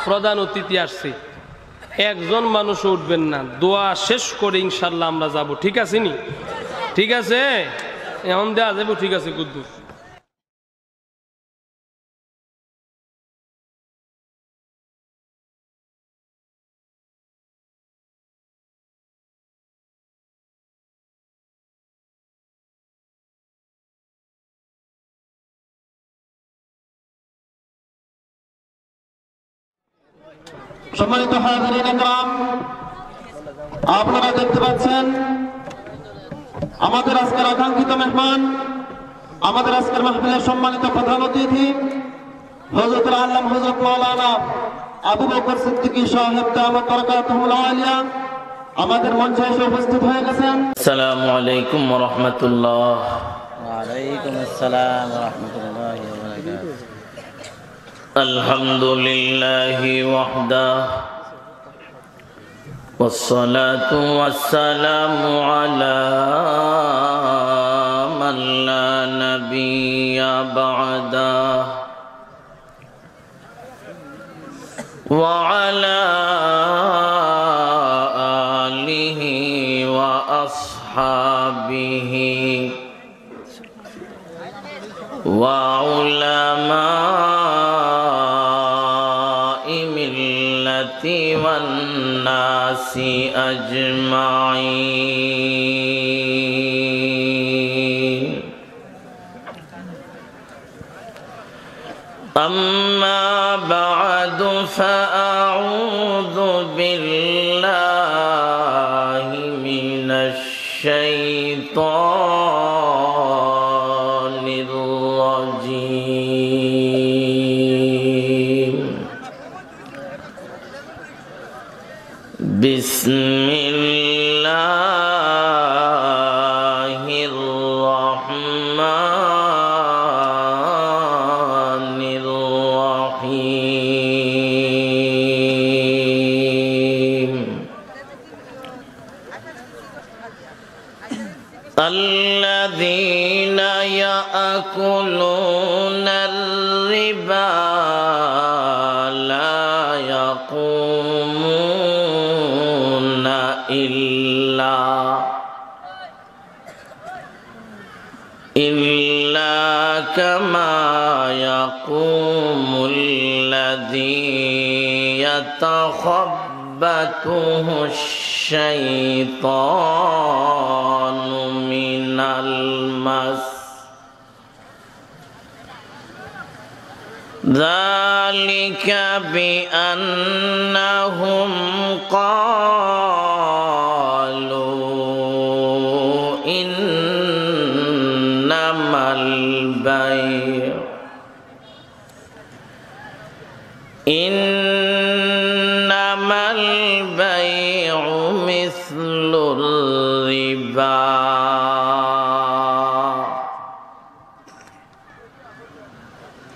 প্রধান অতিথি আসছে, একজন মানুষ উঠবেন না, দোয়া শেষ করে ইনশাল্লাহ আমরা যাব। ঠিক আছে নি? ঠিক আছে, এখন দেওয়া যাবো। ঠিক আছে কুদ্দুস। সম্মানিত হাজিরিন ইকরাম, আপনারা দেখতে পাচ্ছেন আমাদের আজকের আকাঙ্ক্ষিত মেহমান, আমাদের আজকের মাহফিলের সম্মানিত প্রধান অতিথি হযরতুল আল্লামা হযরত মাওলানা আবু বকর সিদ্দিকী সাহেব দামাত বরকাতুহুল আলিয়া আমাদের মঞ্চে এসে উপস্থিত হয়ে গেছেন। আসসালামু আলাইকুম ওয়া রাহমাতুল্লাহ। ওয়া আলাইকুম আসসালাম ওয়া রাহমাতুল্লাহি ওয়া বারাকাতুহু। আলহামদুলিল্লাহি ওয়াহদাহু والصلاة والسلام على من لا نبي بعده وعلى آله وأصحابه وعلماء ملتي والناس أجمعين. أما بعد فأعوذ بالله من الشيطان الرجيم. بسم الله الرحمن الرحيم. الذين يأكلون الربا لا يقومون إلا كما يقوم الذي يتخبطه الشيطان من المس. ذلك بأنهم قالوا إنما البيع مثل الربا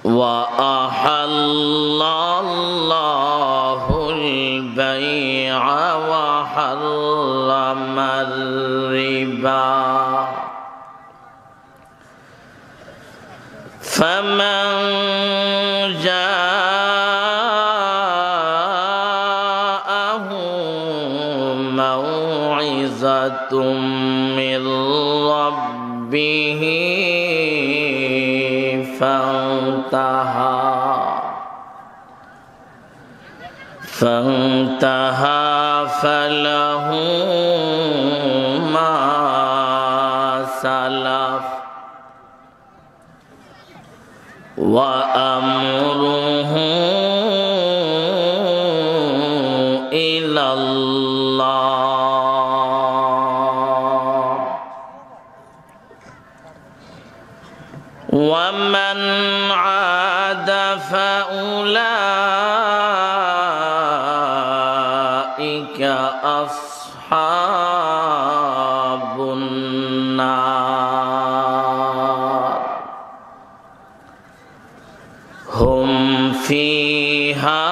وأحل الله البيع وحرم الربا. فمن جاءه موعظة من ربه فانتهى فله ما سلف وأمره إلى الله. ومن عاد فأولئك أصحاب النار هم فيها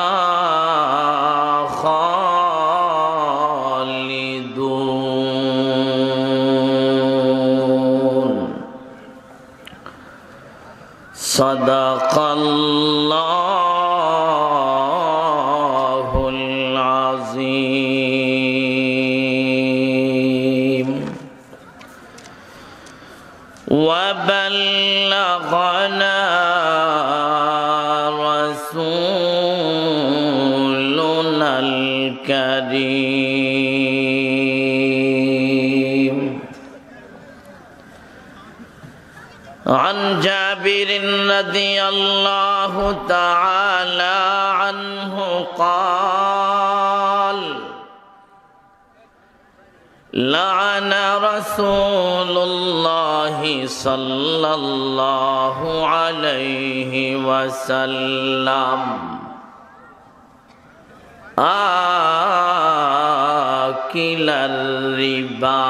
خالدون. صدق الله بلغنا رسولنا الكريم عن جابر رضي الله تعالى عنه قال لعن رسول الله صلى الله عليه وسلم آكل الربا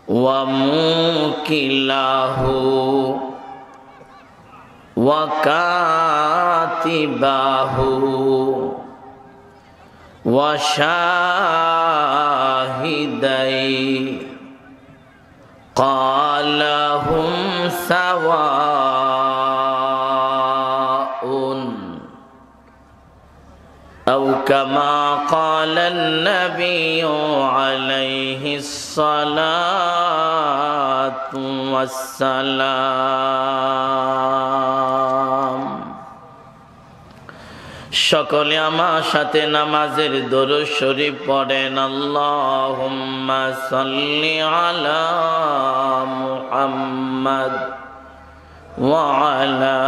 وموكله وكاتبه وشاهدي قال هم سواء أو كما قال النبي عليه الصلاة والسلام সকলে আমার সাথে নামাজের দরুদ শরীফ পড়েন আল্লাহুম্মা সাল্লি আলা মুহাম্মাদ ওয়া আলা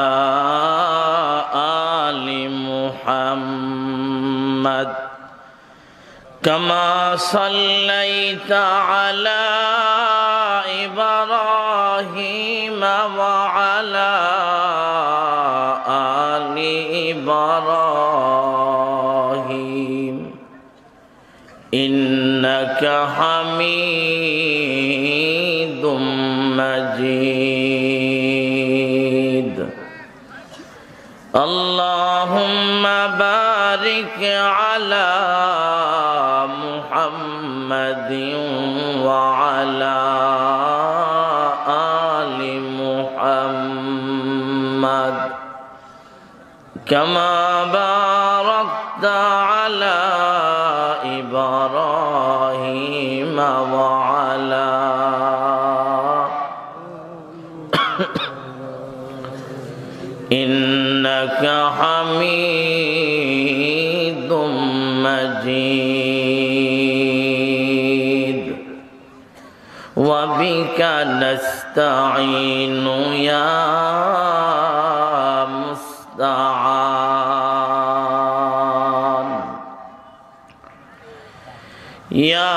আলি মুহাম্মাদ কামা সাল্লাইতা আলা ইব্রাহিম ওয়া আলা আলি ইব্রাহিম ইন্নাকা হামিদুম মাজিদ আল্লাহুম্মা বারিক আলা মুহাম্মাদিন ওয়া আলা আলি মুহাম্মাদ كما باركت على إبراهيم وعلى إنك حميد مجيد وبك نستعين يا مستعان يا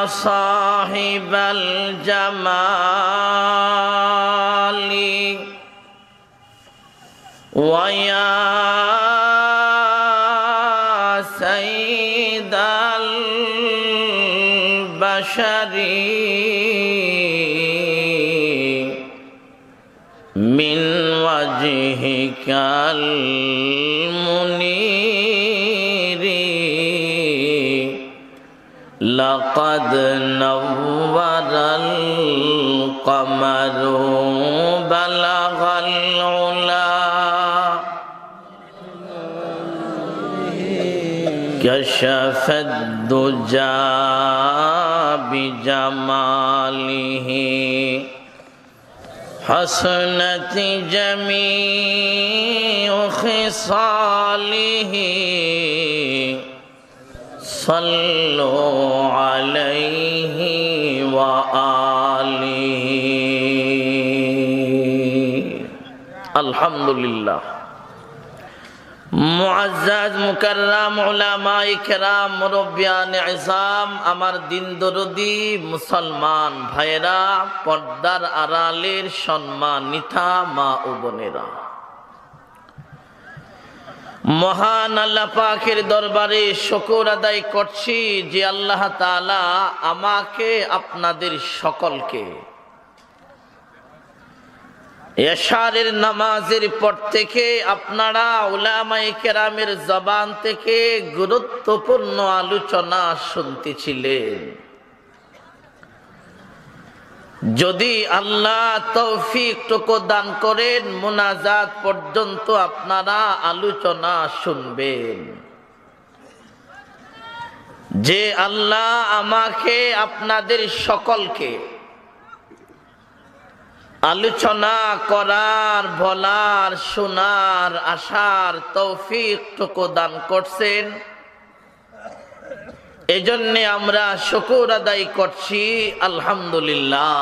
صاحب الجمال ويا سيد البشر من وجهك المنير لقد نور القمر بلغ العلا كشف الدجى بجماله حسنت جميع خصاله صلوا عليه وآله الحمد لله মুআজ্জাজ মুকাররাম উলামায়ে কেরাম মুরব্বিয়ানে ইজাম আমার দিন দরদি মুসলমান ভাইরা পর্দার আড়ালের সম্মানিতা মা ও বোনেরা মহান আল্লাহ পাকের দরবারে শুকর আদায় করছি যে আল্লাহ তাআলা আমাকে আপনাদের সকলকে এশারের নামাজের পর থেকে আপনারা উলামায়ে কেরামের জবান থেকে গুরুত্বপূর্ণ আলোচনা শুনতেছিলেন। যদি আল্লাহ তৌফিকটুকু দান করেন মুনাজাত পর্যন্ত আপনারা আলোচনা শুনবেন। যে আল্লাহ আমাকে আপনাদের সকলকে আলোচনা করার, বলার, শোনার, আসার তৌফিকটুকু দান করছেন, এজন্য আমরা শুকর আদায় করছি আলহামদুলিল্লাহ।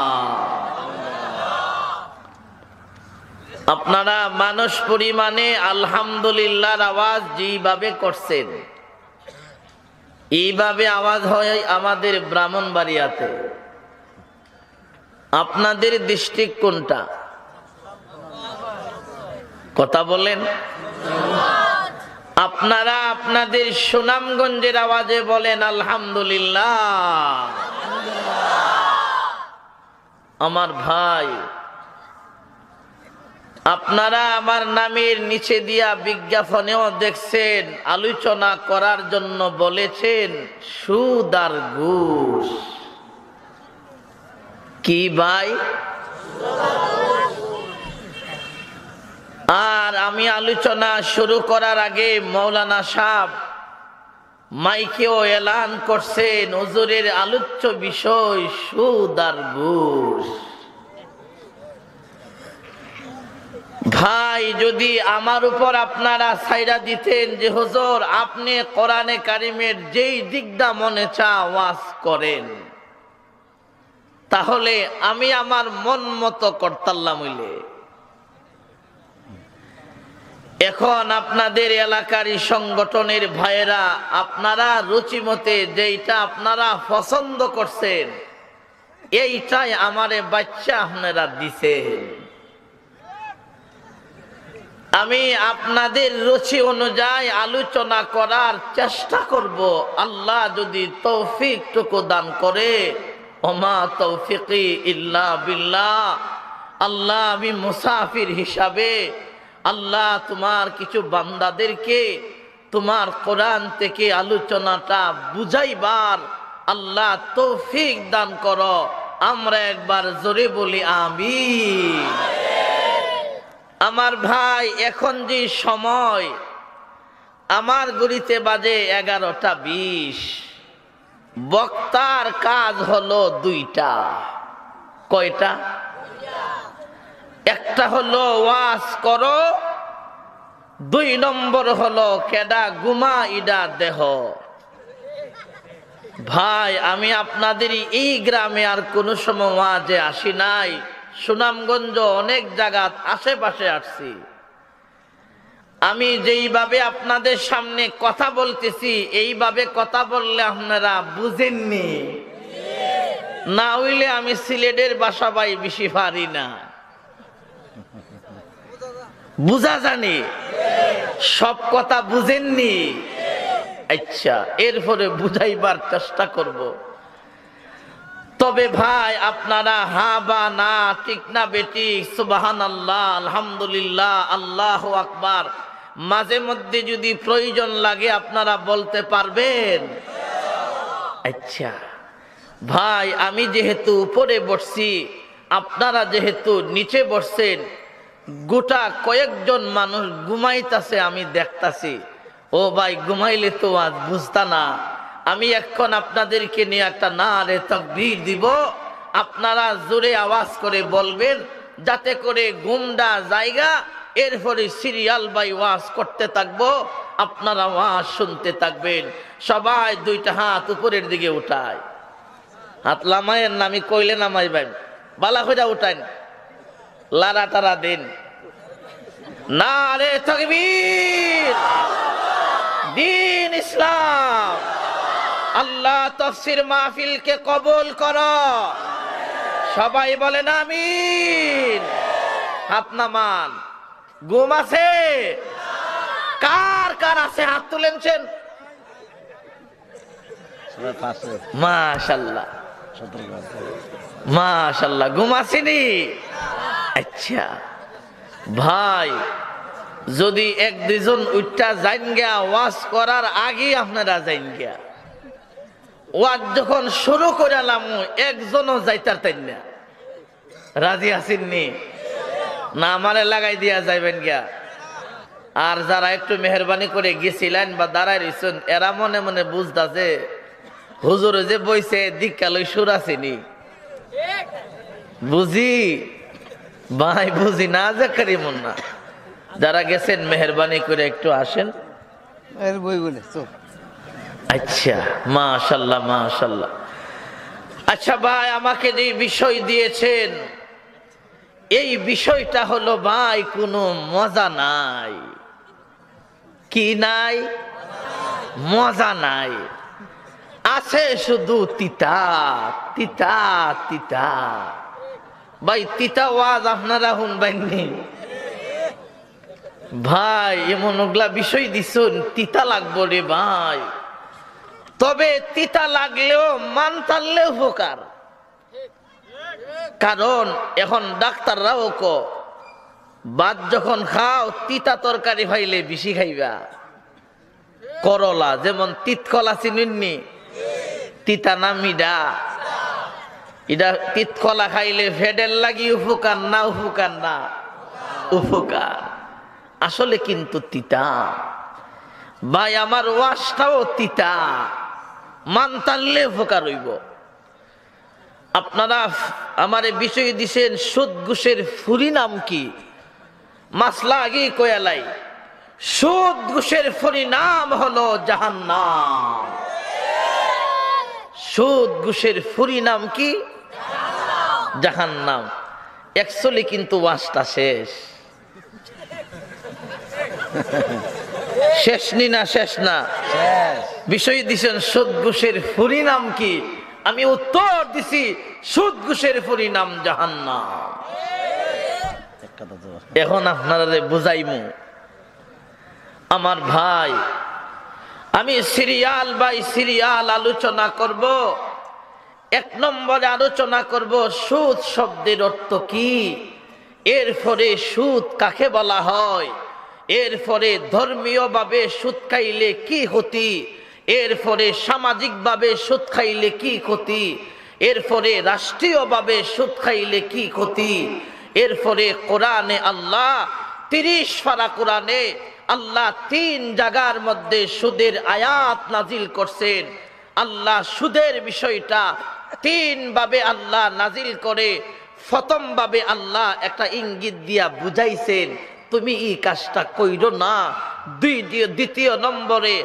আপনারা মানুষ পরিমাণে আলহামদুলিল্লাহর আওয়াজ যেভাবে করছেন, এইভাবে আওয়াজ হয় আমাদের ব্রাহ্মণবাড়িয়াতে। আপনাদের ডিস্ট্রিক্ট কোনটা? কথা বলেন। আপনারা আপনাদের সুনামগঞ্জের আওয়াজে বলেন আলহামদুলিল্লাহ। আমার ভাই, আপনারা আমার নামের নিচে দিয়া বিজ্ঞাপনেও দেখছেন, আলোচনা করার জন্য বলেছেন সুদ আর ঘুষ। কি ভাই? আর আমি আলোচনা শুরু করার আগে মৌলানা সাহেব মাইকেও এলান করছেন হুজুরের আলোচ্য বিষয় সুদ আর ঘুষ। ভাই, যদি আমার উপর আপনারা ছাইরা দিতেন যে হুজুর আপনি কোরআনে কারিমের যেই দিকটা মনে চা ওয়াজ করেন, তাহলে আমি আমার মন মতো করতাল্লাম হইলে। এখন আপনাদের এলাকারই সংগঠনের ভাইয়েরা আপনারা রুচিমতে যেইটা আপনারা পছন্দ করছেন, এইটাই আমারে বাচ্চা আপনারা দিছেন। আমি আপনাদের রুচি অনুযায়ী আলোচনা করার চেষ্টা করব, আল্লাহ যদি তৌফিকটুকু দান করে। ওমা তৌফিকি ইল্লা বিল্লাহ। আল্লাহ, আমি মুসাফির হিসাবে আল্লাহ তোমার কিছু বান্দাদেরকে তোমার কোরআন থেকে আলোচনাটা বুঝাইবার আল্লাহ তৌফিক দান করো। আমরা একবার জোরে বলি আমিন। আমার ভাই, এখন যে সময়, আমার ঘড়িতে বাজে 11:20। বক্তার কাজ হলো দুইটা। কয়টা? একটা হলো ওয়াজ করো, 2 নম্বর হলো কেডা গুমা ইডা দেহ। ভাই, আমি আপনাদের এই গ্রামে আর কোন সময় ওয়াজে আসি নাই। সুনামগঞ্জ অনেক জায়গা আশেপাশে আসছি। আমি যেইভাবে আপনাদের সামনে কথা বলতেছি, এইভাবে কথা বললে আপনারা বুঝেননি। না হইলে আমি সিলেটের বাসা ভাই বেশি পারি না, বুঝা জানি, সব কথা বুঝেননি। আচ্ছা, এরপরে বুঝাইবার চেষ্টা করব। তবে ভাই, আপনারা হা বা না, ঠিক না বেটি, সুবহানাল্লাহ, আলহামদুলিল্লাহ, আল্লাহু আকবার, মাঝে মধ্যে যদি প্রয়োজন লাগে আপনারা বলতে পারবেন? আচ্ছা ভাই, আমি যেহেতু উপরে বসছি, আপনারা যেহেতু নিচে বসছেন, গোটা কয়েকজন মানুষ ঘুমাইতেছে আমি দেখতাছি। ও ভাই, ঘুমাইলে তো আজ বুঝতা না। আমি এখন আপনাদেরকে নিয়ে একটা নারে তাকবীর দিব, আপনারা জোরে আওয়াজ করে বলবেন, যাতে করে ঘুমটা জায়গা। এরপরে সিরিয়াল বাই ওয়াজ করতে থাকবো, আপনারা ওয়াজ শুনতে থাকবেন। সবাই 2টা হাত উপরের দিকে উঠায়। হাত লামায়ের নামি কইলে নামাইবেন, বালা কইরা উঠাইন, লারা টারা দেন। নারে তাকবীর, দ্বীন ইসলাম। আল্লাহ তাফসীর মাহফিলকে কবুল করো। সবাই বলেন আমিন। হাত নামান। ঘুম আছে? কার কার আছে হাত তুলেনছেন? মাশাআল্লাহ, মাশাআল্লাহ। ঘুম আসেনি? আচ্ছা ভাই, যদি 1-2 জন উঠটা যাইন গিয়া ওয়াজ করার আগে আপনারা যাইন গিয়া, ওয়াজ যখন শুরু করালাম একজনও যাইতারতেন না। রাজি আছেননি? না আমারে লাগাই দিয়া যাইবেন গিয়া। আর যারা একটু মেহরবানি করে গেছিলেন বা দাঁড়ায় রয়েছেন, এরা মনে মনে বুঝতেছে হুজুর যে বইছে দিকালই সুর আসেনি বুঝি ভাই বুঝি না যে করিমন না যারা গেছেন মেহরবানি করে একটু আসেন বই বলে চল। আচ্ছা মাশাআল্লাহ মাশাআল্লাহ। আচ্ছা ভাই আমাকে যে বিষয় দিয়েছেন এই বিষয়টা হলো ভাই কোনো মজা নাই। কি নাই? মজা নাই, আছে শুধু তিতা তিতা তিতা। ভাই তিতা ওয়াজ আপনারা শুনবেননি ভাই, এমন ওগুলা বিষয় দিছুন তিতা লাগবো রে ভাই। তবে তিতা লাগলেও মান টানলে উপকার, কারণ এখন ডাক্তাররাও ভাত যখন খাও তিতা তরকারি খাইলে বেশি খাইবা। করলা যেমন তিতকলা চিনুননি, তিতা না মিডা, এটা তিতকলা খাইলে ফেডের লাগি উপকার না উপকার না উপকার, আসলে কিন্তু তিতা। ভাই আমার ওয়াজটাও তিতা, মান টানলে উপকার হইব। আপনারা আমারে বিষয় দিছেন সুদ ঘুষের ফুরি নাম কি? মাসলা আগেই কয়ালাই, সুদ ঘুষের ফুরি নাম হলো জাহান্নাম। সুদ ঘুষের ফুরি নাম কি? জাহান্নাম। অ্যাকচুয়ালি কিন্তু ওয়াজটা শেষ শেষ নি না শেষ না? বিষয় দিছেন সুদ ঘুষের ফুরি নাম কি? আমি উত্তর দিছি সুদ ঘুষের ফুরি নাম জাহান্নাম। এখন আপনারা বুঝাইমু আমার ভাই, আমি সিরিয়াল বাই সিরিয়াল আলোচনা করব। এক নম্বরে আলোচনা করব সুদ শব্দের অর্থ কি, এরপরে সুদ কাকে বলা হয়, এরপরে ধর্মীয়ভাবে সুদ খাইলে কি ক্ষতি, এরপরে সামাজিকভাবে সুদ খাইলে কি ক্ষতি, এরপরে রাষ্ট্রীয়ভাবে সুদ খাইলে কি ক্ষতি, এরপরে কোরআনে আল্লাহ 30 পারা কোরআনে আল্লাহ 3 জায়গার মধ্যে সুদের আয়াত নাজিল করছেন। আল্লাহ সুদের বিষয়টা 3 ভাবে আল্লাহ নাজিল করে। প্রথম ভাবে আল্লাহ একটা ইঙ্গিত দিয়া বুঝাইছেন তুমি এই কাজটা কইরো না। দ্বিতীয় নম্বরে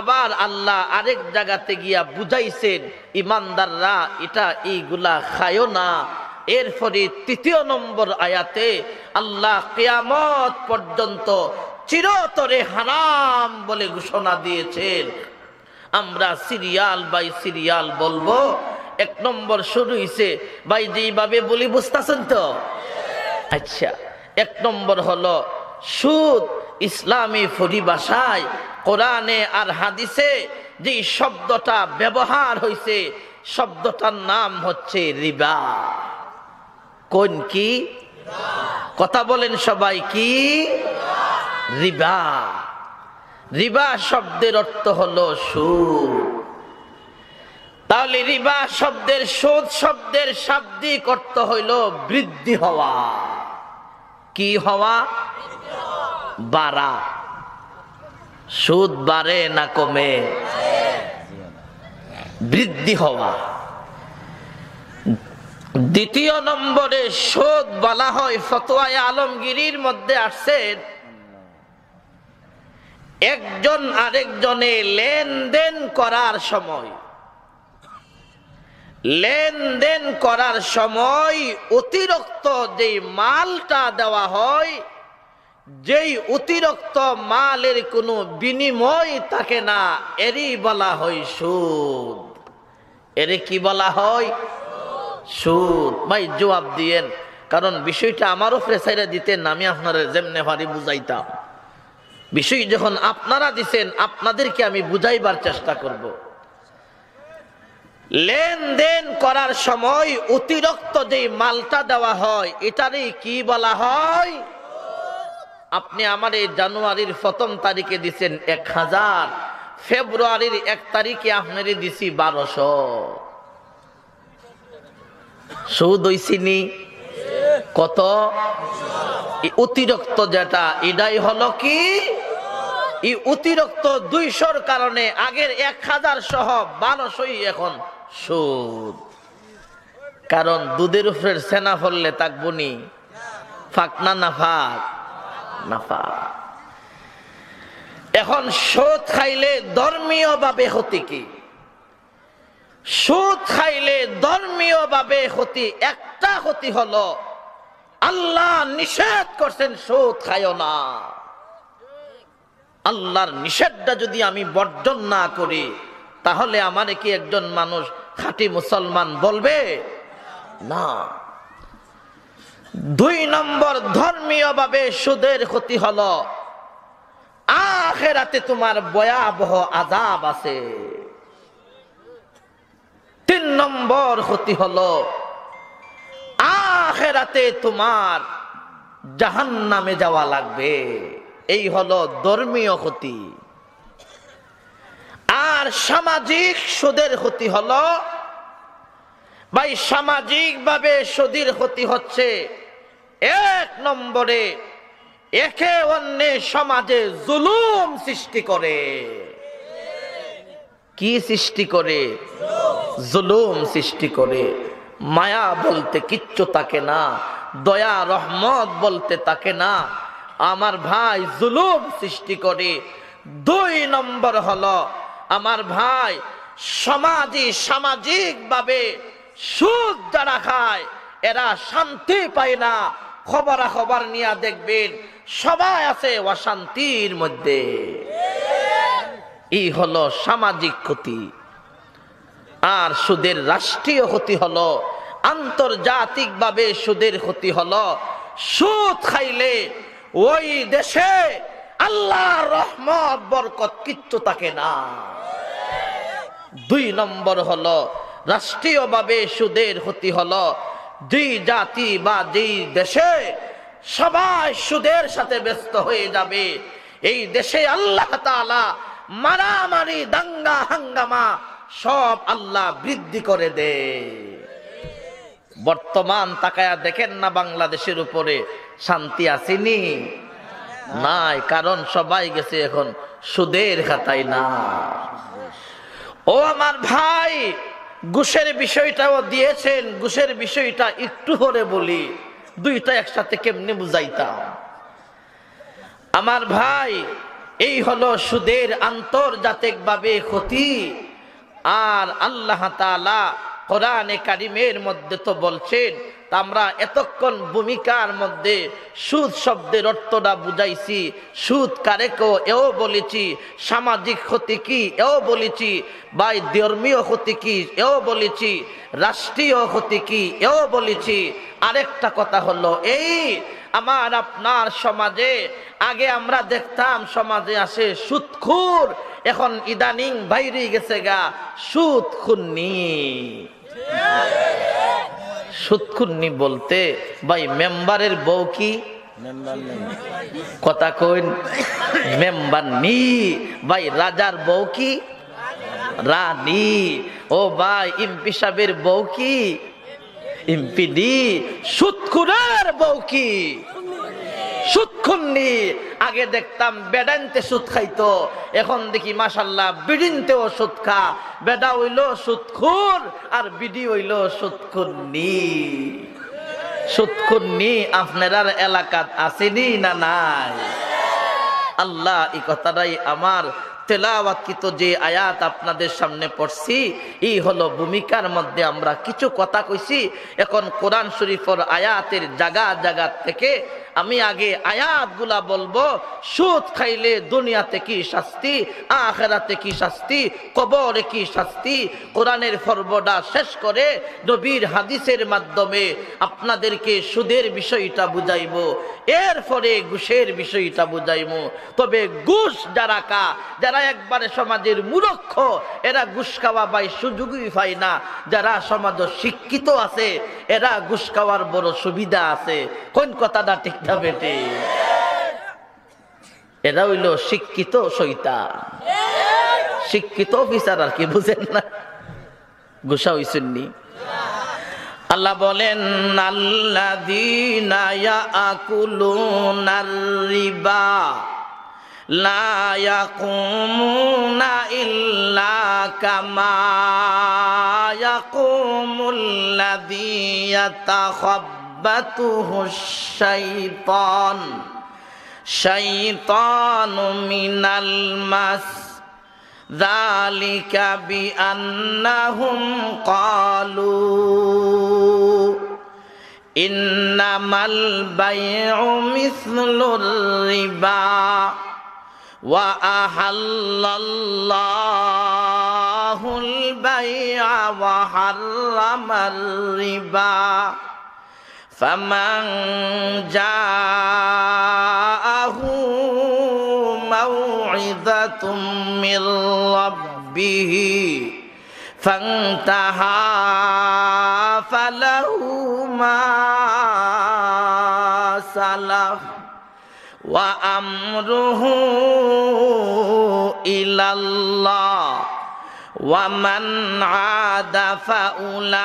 আবার আল্লাহ আরেক জায়গাতে গিয়া বুঝাইছেন ইমানদাররা এটা এইগুলা খায়ও না। এরপরে 3 নম্বর আয়াতে আল্লাহ কিয়ামত পর্যন্ত চিরতরে হারাম বলে ঘোষণা দিয়েছেন। আমরা সিরিয়াল বাই সিরিয়াল বলবো। 1 নম্বর শুরু হইছে ভাই যেভাবে বলি বুঝতেছেন তো? আচ্ছা 1 নম্বর হলো সুদ ইসলামী পরিভাষায় কোরআনে আর হাদিসে যে শব্দটা ব্যবহার হয়েছে শব্দটার নাম হচ্ছে রিবা। কোন কি? কথা বলেন সবাই, কি? রিবা। রিবা শব্দের অর্থ হলো সুদ। তাহলে রিবা শব্দের সুদ শব্দের শাব্দিক অর্থ হইল বৃদ্ধি হওয়া। কি হওয়া? বাড়া। সুদ বাড়ে না কমে? বৃদ্ধি হওয়া। 2 নম্বরে সুদ বলা হয় ফতোয়ায়ে আলমগীরির মধ্যে আসছে একজন আরেকজনে লেনদেন করার সময়, লেনদেন করার সময় অতিরিক্ত যে মালটা দেওয়া হয়, যেই অতিরিক্ত মালের কোনো বিনিময় থাকে না, এরই বলা হয় সুদ। এরে কি বলা হয়? সুদ। ভাই জবাব দিয়েন, কারণ বিষয়টা আমারও ফ্রেসাইরা দিতেন, আমি আপনারা যেমনে ভারী বুঝাইতাম। বিষয় যখন আপনারা দিছেন আপনাদেরকে আমি বুঝাইবার চেষ্টা করব। লেনদেন করার সময় অতিরিক্ত যে মালটা দেওয়া হয় এটারই কি বলা হয়? আপনি আমার এই জানুয়ারির 1ম তারিখে দিছেন 1000, ফেব্রুয়ারির 1 তারিখে আপনারে দিছি 1200। সুদ হইছিনি? কত? অতিরিক্ত যেটা এটাই হলো কি এই অতিরিক্ত 200-র কারণে আগের 1000 সহ 1200 এখন সুদ। কারণ দুধের উপরে সেনা ফললে তাকবনি, ফাঁক না ফাঁক না ফাঁক। এখন সুদ খাইলে ধর্মীয় ভাবে ক্ষতি কি? সুদ খাইলে ধর্মীয় ভাবে ক্ষতি, একটা ক্ষতি হলো আল্লাহ নিষেধ করছেন সুদ খাইও না। আল্লাহর নিষেধটা যদি আমি বর্জন না করি, তাহলে আমারে কি একজন মানুষ খাঁটি মুসলমান বলবে? না। 2 নম্বর ধর্মীয় ভাবে সুদের ক্ষতি হলো আখিরাতে তোমার ভয়াবহ আযাব আছে। 3 নম্বর ক্ষতি হলো আখিরাতে তোমার জাহান্নামে যাওয়া লাগবে। এই হলো ধর্মীয় ক্ষতি। আর সামাজিক সুদের ক্ষতি হলো, ভাই সামাজিক ভাবে সুদের ক্ষতি হচ্ছে 1 নম্বরে একে অন্যে সমাজে জুলুম সৃষ্টি করে। কি সৃষ্টি করে? জুলুম সৃষ্টি করে। মায়া বলতে কিচ্ছু থাকে না, দয়া রহমত বলতে থাকে না, আমার ভাই জুলুম সৃষ্টি করে। 2 নম্বর হলো আমার ভাই সামাজিক ভাবে সুদ যারা খায় এরা শান্তি পায় না। খবর নিয়ে দেখবেন সবাই আছে অশান্তির মধ্যে। এই হলো সামাজিক ক্ষতি। আর সুদের রাষ্ট্রীয় ক্ষতি হলো, আন্তর্জাতিক ভাবে সুদের ক্ষতি হলো সুদ খাইলে ওই দেশে আল্লাহর রহমত বরকত কিচ্ছু থাকে না। 2 নম্বর হলো রাষ্ট্রীয় ভাবে সুদের ক্ষতি হলো যেই জাতি বা যেই দেশে সবাই সুদের সাথে ব্যস্ত হয়ে যাবে, এই দেশে আল্লাহ তাআলা মারামারি দাঙ্গা হাঙ্গামা সব আল্লাহ বৃদ্ধি করে দেয়। বর্তমান তাকায়া দেখেন না বাংলাদেশের উপরে শান্তি আসেনি? নাই। কারণ সবাই গেছে এখন সুদের খাতায় না। ও আমার ভাই, ঘুষের বিষয়টাও দিয়েছেন। ঘুষের বিষয়টা একটু পরে বলি, 2টা একসাথে কেমনে বুঝাইতাম। আমার ভাই, এই হলো সুদের আন্তর্জাতিক ভাবে ক্ষতি। আর আল্লাহ তাআলা কোরআনে কারিমের মধ্যে তো বলছেন, আমরা এতক্ষণ ভূমিকার মধ্যে সুদ শব্দের অর্থটা বুঝাইছি, সুদ কারেকো এও বলেছি, সামাজিক ক্ষতি কি এও বলেছি, ভাই ধর্মীয় ক্ষতি কি এও বলেছি, রাষ্ট্রীয় ক্ষতি কি এও বলেছি। আরেকটা কথা হলো এই, আমার আপনার সমাজে আগে আমরা দেখতাম সমাজে আসে সুদখোর, এখন ইদানিং বাইরে গেছে গা সুদখুন্নি। সুদখুন্নি বলতে ভাই মেম্বারের বউ কি? কথা কইন, মেম্বার নি। ভাই রাজার বউ কি? রানী। ও ভাই এমপি সাহেবের বউ কি? এমপি নি। সুদখোরের বউ কি? সুদখুন্নি। আগে দেখতাম বেডানতে সুদ খাইতো, এখন দেখি মাশাআল্লাহ বিডিনতেও সুদ খা। বেডা হইল সুদখোর আর বিডি হইল সুদখুন্নি। সুদখুন্নি আপনার এলাকাত আসেনি না নাই? আল্লাহ এই কথাটাই আমার তেলাওয়াতকৃত যে আয়াত আপনাদের সামনে পড়ছি, এই হলো ভূমিকার মধ্যে আমরা কিছু কথা কইছি। এখন কোরআন শরীফের আয়াতের জায়গা থেকে আমি আগে আয়াতগুলা বলবো। সুদ খাইলে দুনিয়াতে কি শাস্তি, আখিরাতে কি শাস্তি, কবরে কি শাস্তি, কোরআনের পর্বটা শেষ করে নবীর হাদিসের মাধ্যমে আপনাদেরকে সুদের বিষয়টা বুঝাইবো, এরপরে ঘুষের বিষয়টা বুঝাইবো। তবে ঘুষ যারা যারা একবারে সমাজের মূর্খ, এরা ঘুষ খাওয়া ভাই সুযোগই পায় না। যারা সমাজ শিক্ষিত আছে এরা ঘুষ খাওয়ার বড় সুবিধা আছে। কোন কথাটা ঠিক না বেটে? এরা হইল শিক্ষিত শয়তান, শিক্ষিত অফিসার আর কি, বুঝেন না? ঘুষা হইছেননি? আল্লাহ বলেন আল্লাযীনা ইয়াকুলুনার রিবা লা ইয়াকুমুনা ইল্লা কামা ইয়াকুমুল্লাযী ইয়াতাখাব্বাতুহুশ শাইতানু মিনাল মাস যালিকা বিআন্নাহুম ক্বালু ইন্নামাল বাই'উ মিসলুর রিবা ওয়া আহাল্লাল্লাহুল বাই'a ওয়া হাররামার রিবা ফামান জাআহু মাউ'ইযাতুম মির রাব্বিহি ফান্তাহা ফালাহু মা সালাফ ওয়া আমরুহু ইলাল্লাহ ওয়া মান আদা ফাউলাইকা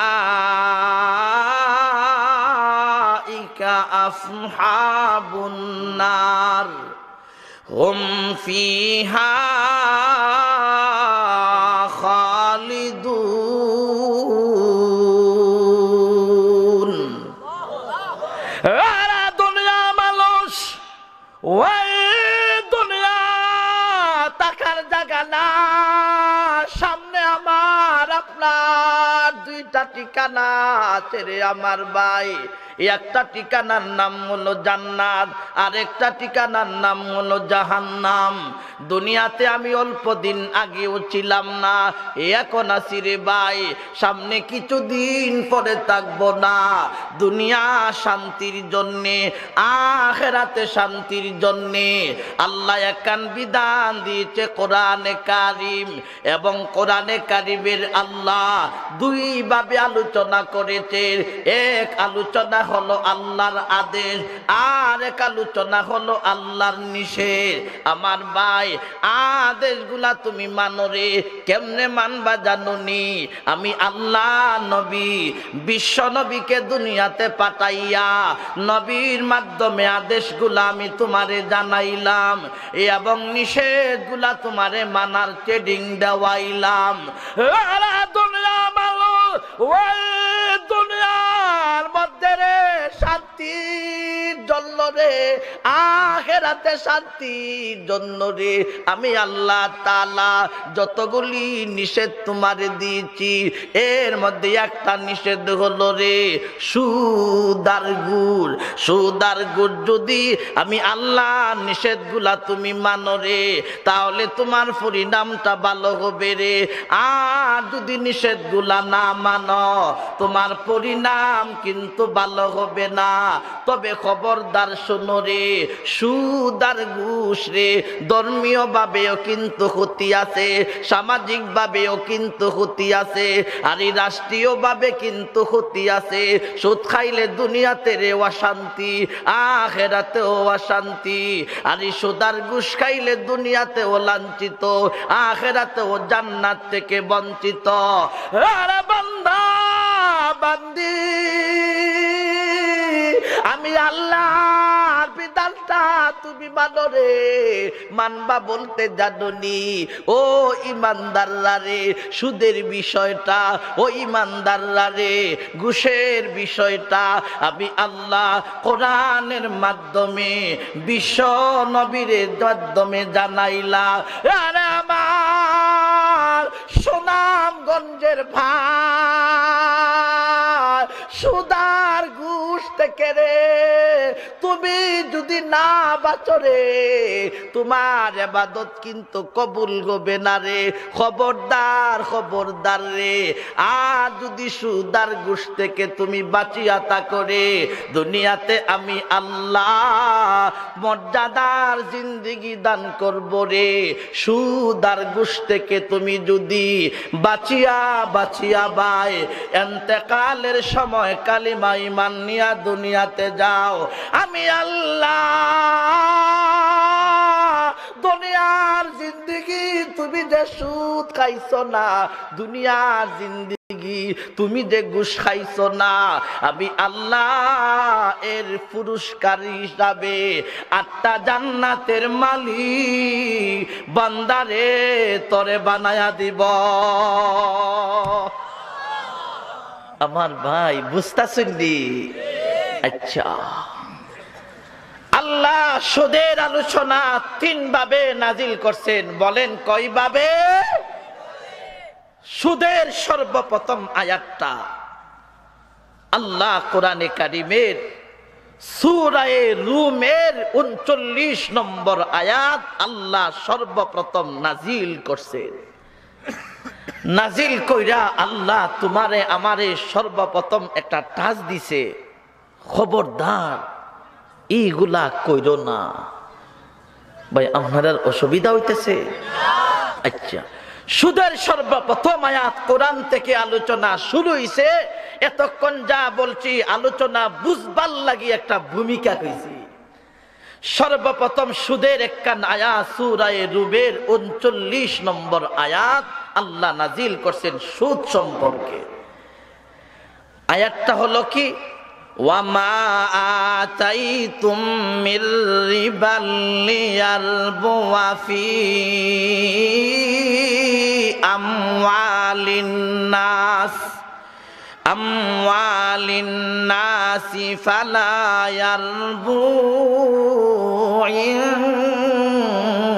আসহাবুন নার হুম ফিহা খালিদুন। আরে দুনিয়া মানুষ, ওই দুনিয়া তাকার জায়গা না। সামনে আমার আপনার দুইটা ঠিকানা আছে রে আমার ভাই। একটা ঠিকানার নাম হলো জান্নাত, আর একটা ঠিকানার নাম হলো জাহান্নাম। দুনিয়াতে আমি অল্প দিন আগেও ছিলাম না, এখন আছি রে ভাই। সামনে কিছুদিন পরে থাকবো না। দুনিয়া শান্তির জন্যে, আখিরাতে শান্তির জন্যে আল্লাহ একখান বিধান দিয়েছে কোরআনে কারিম, এবং কোরআনে কারিমের আল্লাহ দুই ভাবে আলোচনা করেছে। এক আলোচনা হলো আল্লাহর আদেশ, আর এক আলোচনা হলো আল্লাহর নিষেধ। আমার ভাই, আদেশগুলা তুমি মানো রে। কেমনে মানবা জানোনি? আমি আল্লাহ নবী, বিশ্ব নবীকে দুনিয়াতে পাঠাইয়া নবীর মাধ্যমে আদেশগুলা আমি তোমারে জানাইলাম, এবং নিষেধগুলা তোমারে মানার ট্রেনিং দেওয়াইলাম। দুনিয়া মানো, ওই দুনিয়ার মধ্যে রে শান্তির জন্য রে, আখিরাতে শান্তির জন্য রে আমি আল্লাহ তাআলা যতগুলি নিষেধ তোমারে দিয়েছি, এর মধ্যে একটা নিষেধ হলো রে সুদ আর গুড়। সুদ আর গুড় যদি আমি আল্লাহ নিষেধগুলা তুমি মানো রে, তাহলে তোমার পরিণামটা ভালো হবে রে। আর যদি নিষেধগুলা না মানো, তোমার পরিণাম কিন্তু ভালো হবে না। তবে খবরদার শোনো রে, সুদ আর ঘুষ রে ধর্মীয় ভাবেও কিন্তু ক্ষতি আছে, সামাজিক ভাবেও কিন্তু ক্ষতি আছে, আর এই রাষ্ট্রীয় ভাবে কিন্তু ক্ষতি আছে। সুদ খাইলে দুনিয়াতে রে অশান্তি, আখিরাতেও অশান্তি। আর এই সুদ আর ঘুষ খাইলে দুনিয়াতেও লাঞ্ছিত, আখিরাতেও জান্নাত থেকে বঞ্চিত। আরে বান্দা বান্দি, আমি আল্লাহর বিধানটা তুমি মানো রে। মানবা বলতে জানোনি? ও ইমানদাররা রে, সুদের বিষয়টা, ও ইমানদাররা রে ঘুষের বিষয়টা আমি আল্লাহ কোরআনের মাধ্যমে, বিশ্ব নবীর মাধ্যমে জানাইলাম। আরে আমার সুনামগঞ্জের ভাই, সুদার ঘুষ থেকে রে তুমি যদি না বাঁচো রে, তোমার ইবাদত কিন্তু কবুল হবে না রে। খবরদার, খবরদার রে। আর যদি সুদার ঘুষ থেকে তুমি বাঁচিয়া থাকো রে, দুনিয়াতে আমি আল্লাহ মর্যাদার জিন্দেগি দান করব রে। সুদার ঘুষ থেকে তুমি যদি বাঁচিয়া বাঁচিয়া ভাই এন্তেকালের সময় কালিমা ঈমান নিয়া দুনিয়াতে যাও, আমি আল্লাহ দুনিয়ার জিন্দেগি তুমি যে সুদ খাইছো না, দুনিয়ার জিন্দেগি জিন্দিগি, তুমি যে ঘুষ খাইছো না, আমি আল্লাহ এর পুরস্কার হিসাবে 8টা জান্নাতের মালিক বান্দারে তরে বানায়া দিব। আমার ভাই বুঝতাছেন নি? আচ্ছা, আল্লাহ সুদের আলোচনা 3 ভাবে নাজিল করছেন। বলেন কয় ভাবে? সুদের সর্বপ্রথম আয়াতটা আল্লাহ কোরআনে কারিমের সূরা রুমের 39 নম্বর আয়াত আল্লাহ সর্বপ্রথম নাজিল করছেন। নাজিল কইরা আল্লাহ তোমারে আমারে সর্বপ্রথম একটা টাচ দিছে, খবরদার এইগুলা কইরো না। ভাই আপনার অসুবিধা হইতেছে? আচ্ছা, সুদের সর্বপ্রথম আয়াত কোরআন থেকে আলোচনা শুরু হইছে। এতক্ষণ যা বলছি আলোচনা বুঝবার লাগি একটা ভূমিকা কইছি। সর্বপ্রথম সুদের একখান আয়াত সূরা রুমের 39 নম্বর আয়াত আল্লাহ নাজিল করছেন সুদ সম্পর্কে। আয়াতটা হলো কি, ওয়ামা আতাইতুম মির রিবাল লিয়ারবুয়া ফি আমওয়ালিন নাসি ফালা ইয়ারবু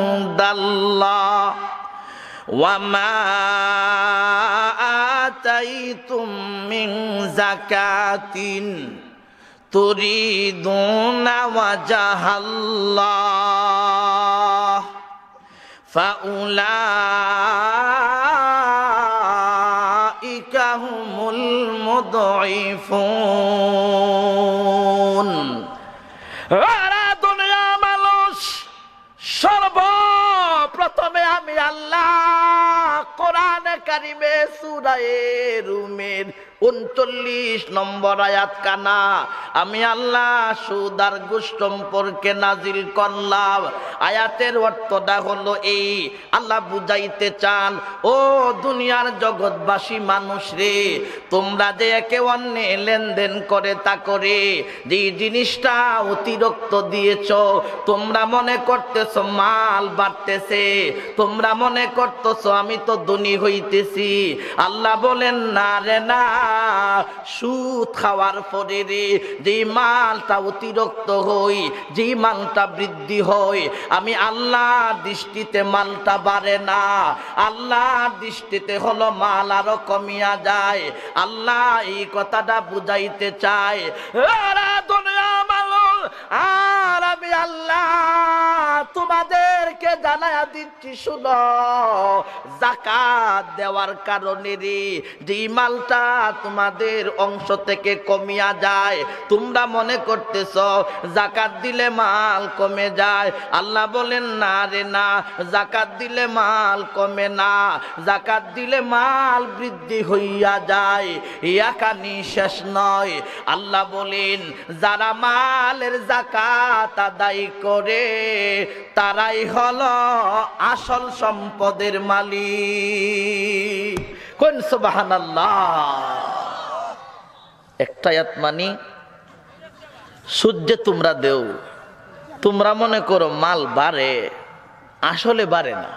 ইনদাল্লাহ ওয়ামা আতাইতুম মিন যাকাতিন তুরিদুনা ওয়াজহাল্লাহ ফাউলাইকা হুমুল মুদঈফুন। আরে দুনিয়া মানুষ, সর্বপ্রথমে আমি আল্লাহ কোরআনে কারিমে সূরা রুমের 39 নম্বর আয়াত কানা আমি আল্লাহ সুদ আর ঘুষ সম্পর্কে নাজিল করলাম। আয়াতের অর্থটা হলো এই, আল্লাহ বুঝাইতে চান, ও দুনিয়ার জগৎবাসী মানুষ রে, তোমরা যে একে অন্যে লেনদেন করে তা করে যে জিনিসটা অতিরিক্ত দিয়েছ, তোমরা মনে করতেছ মাল বাড়তেছে, তোমরা মনে করতেছ আমি তো ধনী হইতেছি। আল্লাহ বলেন না রে না, সুদ খাওয়ার পরে রে যে মালটা অতিরিক্ত হই, যে মালটা বৃদ্ধি হয়, আমি আল্লাহর দৃষ্টিতে মালটা বাড়ে না, আল্লাহর দৃষ্টিতে হলো মাল আরো কমিয়া যায়। আল্লাহ এই কথাটা বুঝাইতে চায়। আর আমি আল্লাহ তোমাদেরকে জানায়া দিচ্ছি, শুনো, যাকাত দেওয়ার কারণে রে যে মালটা তোমাদের অংশ থেকে কমিয়া যায়, তোমরা মনে করতেছ যাকাত দিলে মাল কমে যায়। আল্লাহ বলেন না রে না, যাকাত দিলে মাল কমে না, যাকাত দিলে মাল বৃদ্ধি হইয়া যায়। ইয়াকানি শেষ নয়, আল্লাহ বলেন যারা মালের যাকাত আদায় করে তারাই হলো আসল সম্পদের মালিক। কোন সুবহানাল্লাহ। একটা আয়াত মানি সুদ যে তোমরা দেও, তোমরা মনে করো মাল বাড়ে, আসলে বাড়ে না।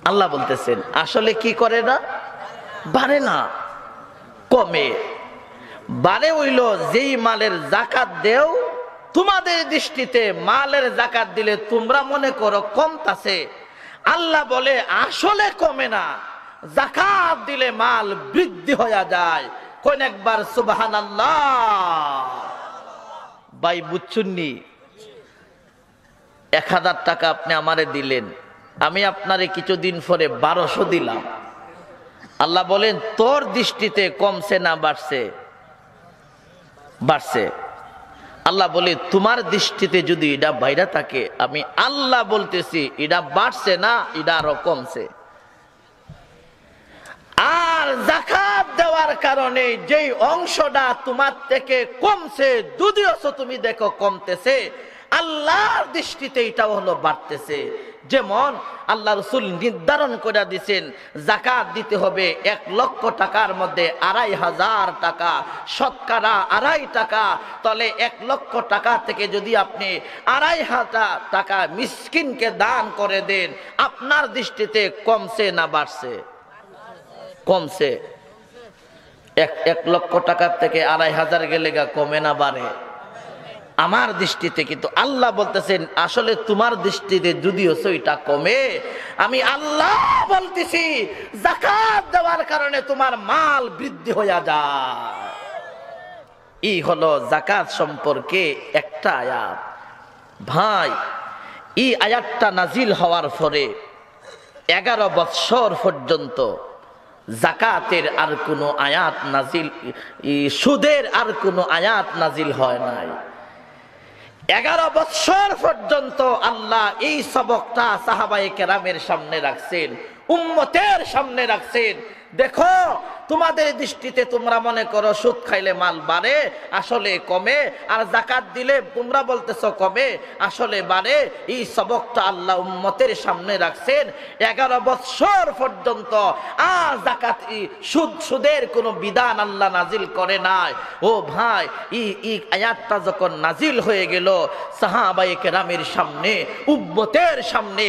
আল্লাহ বলতেছেন আসলে কি করে না, বাড়ে না, কমে। বাড়ে হইল যেই মালের যাকাত দেও, তোমাদের দৃষ্টিতে মালের যাকাত দিলে তোমরা মনে করো কমতাছে। আল্লাহ বলে আসলে কমে না, যাকাত দিলে মাল বৃদ্ধি হয়ে যায়। কোন একবার সুবহানাল্লাহ। ভাই বুঝছুননি, 1000 টাকা আপনি আমারে দিলেন, আমি আপনারে কিছুদিন পরে 1200 দিলাম। আল্লাহ বলেন তোর দৃষ্টিতে কমছে না বাড়ছে? বাড়ছে। আল্লাহ বলে তোমার দৃষ্টিতে যদি এটা বাইরে থাকে, আমি আল্লাহ বলতেছি এটা বাড়ছে না, এটা আরো কমছে। আর যাকাত দেওয়ার কারণে যেই অংশটা তোমার থেকে কমছে, যদিও তুমি দেখো কমতেছে, আল্লাহর দৃষ্টিতে এটা হলো বাড়তেছে। যেমন আল্লাহ রাসূল নির্ধারণ করে দিয়েছেন যাকাত দিতে হবে 1 লক্ষ টাকার মধ্যে 2500 টাকা, শতকরা 2.5 টাকা। তাহলে 1 লক্ষ টাকা থেকে যদি আপনি 2500 টাকা মিসকিনকে দান করে দেন, আপনার দৃষ্টিতে কমছে না বাড়ছে? কমছে। 1 লক্ষ টাকার থেকে 2500 গেলে কমে না বাড়ে? আমার দৃষ্টিতে। কিন্তু আল্লাহ বলতেছেন আসলে তোমার দৃষ্টিতে যদিও সেটা কমে, আমি আল্লাহ বলতেছি যাকাত দেওয়ার কারণে তোমার মাল বৃদ্ধি হয়ে যায়। এই হলো যাকাত সম্পর্কে একটা আয়াত। ভাই, এই আয়াতটা নাজিল হওয়ার পরে 11 বৎসর পর্যন্ত যাকাতের আর কোনো আয়াত নাজিল, সুদের আর কোনো আয়াত নাজিল হয় নাই। 11 বৎসর পর্যন্ত আল্লাহ এই সবকটা সাহাবায়ে কেরামের সামনে রাখছেন, উম্মতের সামনে রাখছেন। দেখো, তোমাদের দৃষ্টিতে তোমরা মনে করো সুদ খাইলে মাল বাড়ে, আসলে কমে, আর যাকাত দিলে তোমরা বলতেছো কমে, আসলে বাড়ে। এই সবকটা আল্লাহ উম্মতের সামনে রাখছেন 11 বৎসর পর্যন্ত। আর যাকাত সুদের কোনো বিধান আল্লাহ নাজিল করে নাই। ও ভাই, এই আয়াতটা যখন নাজিল হয়ে গেল সাহাবায়ে কেরামের সামনে, উম্মতের সামনে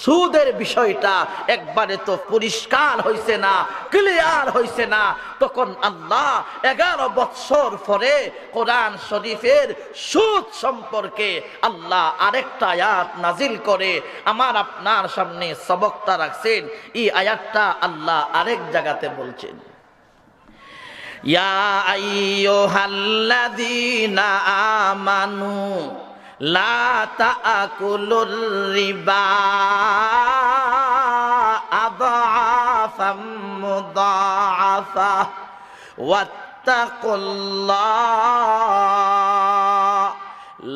সুদের বিষয়টা একবারে তো পরিষ্কার হইছে না, ক্লিয়ার হইছে না। তখন আল্লাহ 11 বৎসর পরে কোরআন শরীফের সুদ সম্পর্কে আল্লাহ আরেকটা আয়াত নাজিল করে আমার আপনার সামনে সবকটা রাখছেন। এই আয়াতটা আল্লাহ আরেক জায়গাতে বলছেন, ইয়া আইয়ুহাল্লাযীনা আমানু লা তাআকুলুর রিবা আযআফাম মুদাআফা ওয়াত্তাকুল্লাহ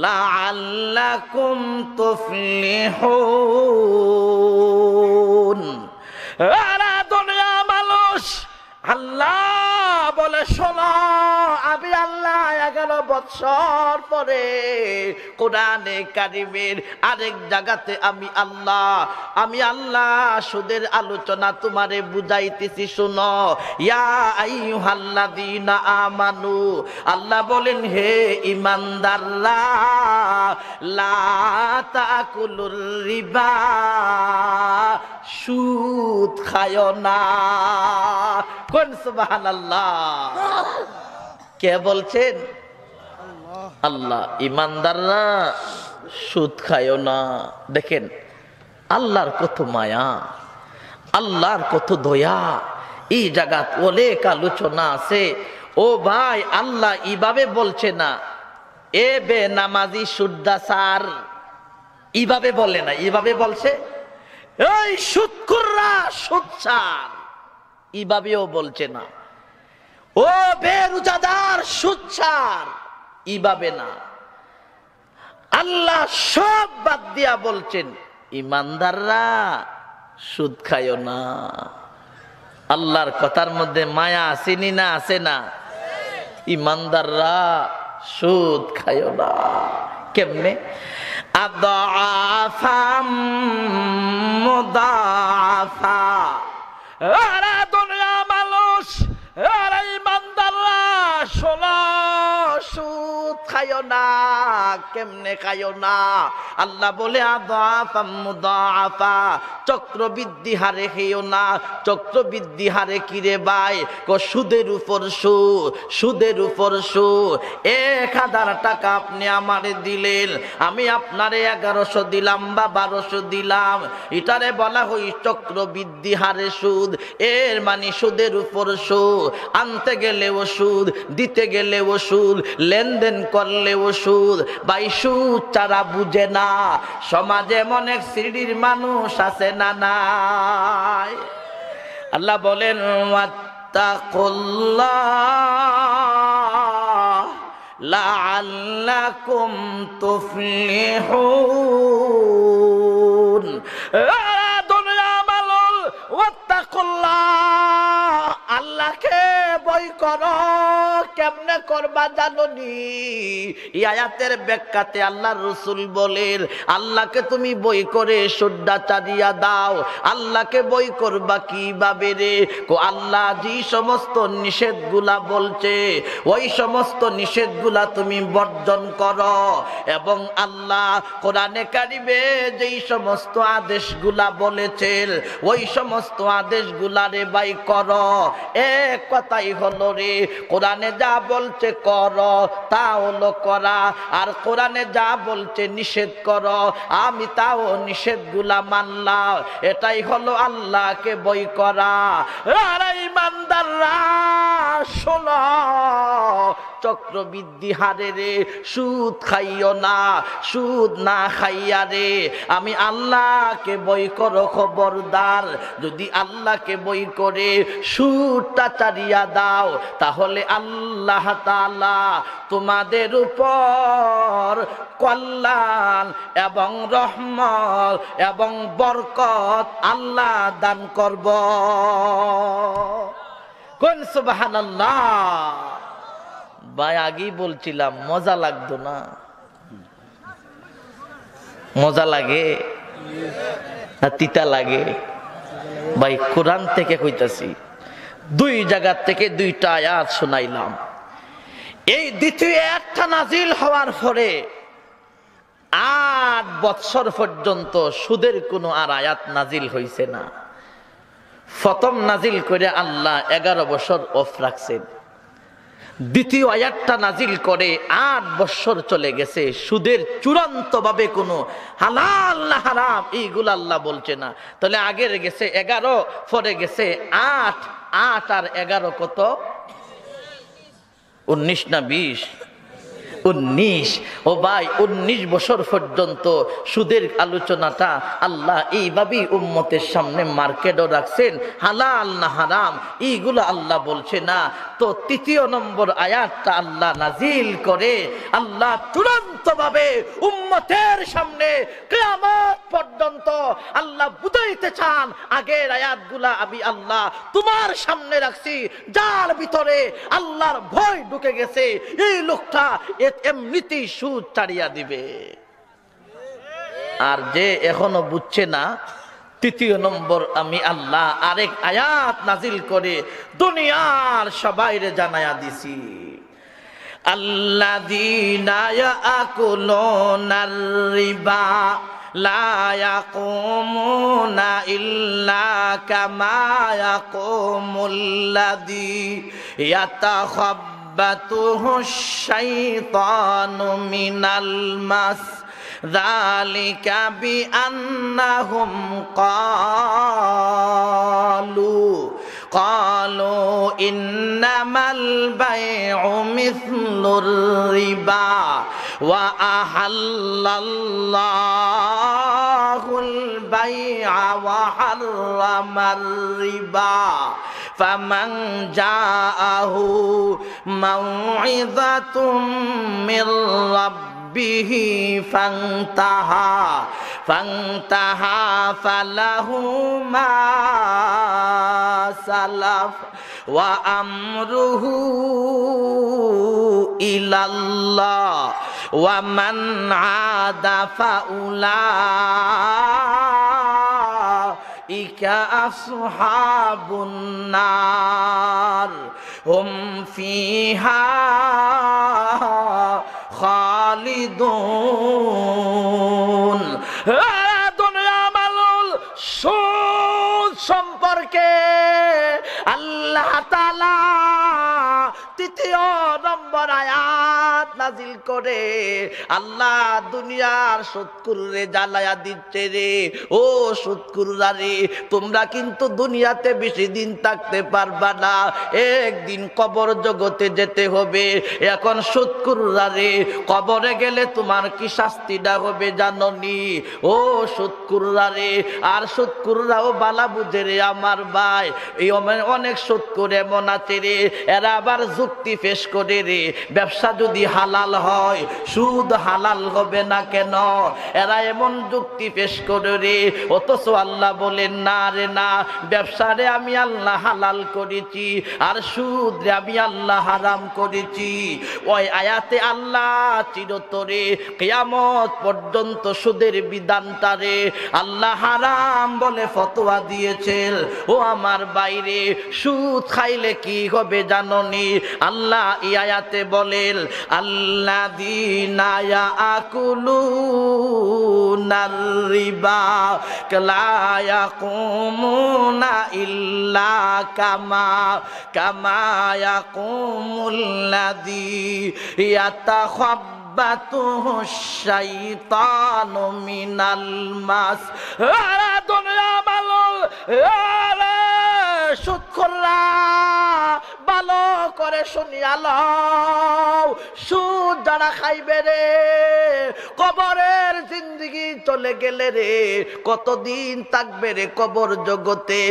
লাআল্লাকুম তুফলিহুন। আরে দুনিয়া মানুষ, আল্লাহ বলে শোনো, আমি আল্লাহ 11 বৎসর পরে কোরআনে কারিমের আরেক জায়গাতে আমি আল্লাহ সুদের আলোচনা তোমারে বুঝাইতেছি, শোনো। ইয়া আইয়ুহাল্লাযীনা আমানু, আল্লাহ বলেন হে ঈমানদাররা, লা তাকুলুর রিবা, সুদ খায়ো না। কোন সুবহানাল্লাহ? কে বলছেন? আল্লাহ। ঈমানদাররা সুদ খায়ো না। দেখেন আল্লাহর কত মায়া, আল্লাহর কত দয়া। এই জায়গাত অনেক আলোচনা আছে। ও ভাই, আল্লাহ এইভাবে বলছে না এ বে নামাজি সুদ্দাসার, এইভাবে বলে না, এইভাবে বলছে এই সুদখোররা সুদছার, এইভাবেও বলছে না। ও বেরোজাদার সুদছার, এইভাবে না। আল্লাহ সব বাদ দিয়া বলছেন ঈমানদাররা সুদ খায়ো না। আল্লাহর কথার মধ্যে মায়া আসেনি না? আছে না? ঈমানদাররা সুদ খায়ো না। কেমনে? আদাফাম মুদাফা। আরে দুনিয়া মানুষ, আরে ঈমানদাররা শোনো, সুদ খায়ো না। কেমনে খায়ো না? আল্লাহ বলে আদাফাম মুদাফা, চক্রবৃদ্ধি হারে খেয়ো না। চক্রবৃদ্ধি হারে কিরে ভাই? সুদের উপর সুদ, সুদের উপর সুদ। 1000 টাকা আপনি আমারে দিলেন, আমি আপনারে 1100 দিলাম বা 1200 দিলাম, এটারে বলা হয় চক্রবৃদ্ধি হারে সুদ। এর মানে সুদের উপর সুদ, আনতে গেলেও সুদ, দিতে গেলেও সুদ, লেনদেন করলেও সুদ। ভাই সুদ ছাড়া বুঝে না। সমাজে অনেক শ্রেণীর মানুষ আছে না নাই? আল্লাহ বলেন ওয়াত্তাকুল্লাহ লাআল্লাকুম তুফলিহুন। দুনিয়া মালুল ওয়াত্তাকুল্লাহ, আল্লাহকে ভয় করো। কেমনে করবা জানোনি? এই আয়াতের ব্যাখ্যাতে আল্লাহর রাসূল বলেন, আল্লাহকে তুমি বই করে শ্রদ্ধা চালিয়ে দাও। আল্লাহকে বই করবা কিভাবে রে? আল্লাহ যে সমস্ত নিষেধগুলা বলছে ওই সমস্ত নিষেধগুলা তুমি বর্জন করো, এবং আল্লাহ কোরআনে কারিমে যেই সমস্ত আদেশগুলা বলেছেন ওই সমস্ত আদেশগুলারে বাই করো। এক কথাই হলো রে, কোরআনে যা বলছে করো তা হলো করা, আর কোরআনে যা বলছে নিষেধ করো আমি তাও নিষেধগুলা মানলাম। এটাই হলো আল্লাহকে বই করা। আর ইমানদাররা শোনো, চক্রবৃদ্ধি হারে রে সুদ খাইও না, সুদ না খাইয়া রে আমি আল্লাহকে বই করো খবরদার। যদি আল্লাহকে বই করে সুদটা চালিয়ে দাও তাহলে আল্লাহ তাআলা তোমাদের উপর কল্যাণ এবং রহমত এবং বরকত আল্লাহ দান করব। কোন সুবহানাল্লাহ। ভাই আগেই বলছিলাম মজা লাগতো না? মজা লাগে না তিতা লাগে? ভাই কোরআন থেকে কইতাছি, দুই জায়গা থেকে দুইটা আয়াত শোনাইলাম। এই দ্বিতীয় একটা নাজিল হওয়ার পরে 8 বছর পর্যন্ত সুদের কোনো আর আয়াত নাজিল হইছে না। প্রথম নাজিল করে আল্লাহ 11 বছর অফ রাখছেন, দ্বিতীয় আয়াতটা নাজিল করে 8 বছর চলে গেছে। সুদের চূড়ান্ত ভাবে কোনো হালাল না হারাম এইগুলো আল্লাহ বলছে না। তাহলে আগের গেছে 11, পরে গেছে 8, 8 আর 11 কত? 19 না 20? 19। ও ভাই 19 বছর পর্যন্ত সুদের আলোচনাটা আল্লাহ এইভাবেই উম্মতের সামনে মার্কেটও রাখছেন, হালাল না হারাম এইগুলো আল্লাহ বলছে না। তো তৃতীয় নম্বর আয়াতটা আল্লাহ নাজিল করে আল্লাহ চূড়ান্ত ভাবে উম্মতের সামনে কিয়ামত পর্যন্ত আল্লাহ বুঝাইতে চান আগের আয়াতগুলা আমি আল্লাহ তোমার সামনে রাখছি, যার ভিতরে আল্লাহর ভয় ঢুকে গেছে এই লোকটা এমনিতেই সুদ ছাড়িয়া দিবে। আর যে এখনো বুঝছে না, তৃতীয় নম্বর আমি আল্লাহ আরেক আয়াত নাজিল করে দুনিয়ার সবাইরে জানায়া দিছি। আল্লাযীনা ইয়াকুলুনার রিবা লা ইয়াকুমুনা ইল্লা কামা ইয়াকুমুল্লাযী ইয়াতাখাব্বাতুহুশ শাইতানু মিনাল মাস যালিকা বিআন্নাহুম ক্বালু ইন্নামাল বাই'উ মিছলুর রিবা ওয়া আহাল্লাল্লাহুল বাই'a ওয়া হাররামার রিবা ফামান জাআহু মাউইযাতুম মির রাব্বিহি ফান্তাহা ফালাহু মা সালাফ ওয়া আমরুহু ইলাল্লাহ ওয়া মান আদা ফাউলাইকা আসহাবুন নার হুম ফিহা খালিদুন। দুনিয়া মালুল সুদ সম্পর্কে আল্লাহ তাআলা তৃতীয় নম্বর আয়াত নাজিল করে আল্লাহ দুনিয়ার সুদখোররে জ্বালায়া দিচ্ছে রে। ও সুদখোররা রে, তোমরা কিন্তু দুনিয়াতে বেশি দিন থাকতে পারবা না, একদিন কবর জগতে যেতে হবে। এখন সুদখোররা রে, কবরে গেলে তোমার কি শাস্তিটা হবে জানোনি? ও সুদখোররা রে, আর সুদখোররাও বালা বুঝে রে আমার ভাই। এই অনেক সুদখোর এমন আছে রে, এরা আবার যুক্তি পেশ করে রে, ব্যবসা যদি হালাল হালাল হয়, সুদ হালাল হবে না কেন? এরা এমন যুক্তি পেশ করে রে, অথচ আল্লাহ বলেন না রে না, ব্যবসারে আমি আল্লাহ হালাল করেছি আর সুদ রে আমি আল্লাহ হারাম করেছি। ওই আয়াতে আল্লাহ চিরতরে কিয়ামত পর্যন্ত সুদের বিধানটারে আল্লাহ হারাম বলে ফতোয়া দিয়েছেন। ও আমার বাইরে, সুদ খাইলে কি হবে জাননি? আল্লাহ এই আয়াতে বলেন, আল্লাযীনা ইয়াকুলুনার রিবা লা ইয়াকুমুনা ইল্লা কামা ইয়াকুমুল্লাযী ইয়াতাখাব্বাতুহু শাইতানু মিনাল মাস। দুনিয়া মালুল সুদখোররা ভালো করে শুনিয়া লও, সুদ যারা খাইবে রে, কবরের জিন্দেগি চলে গেলে রে কতদিন থাকবে রে কবর জগতে?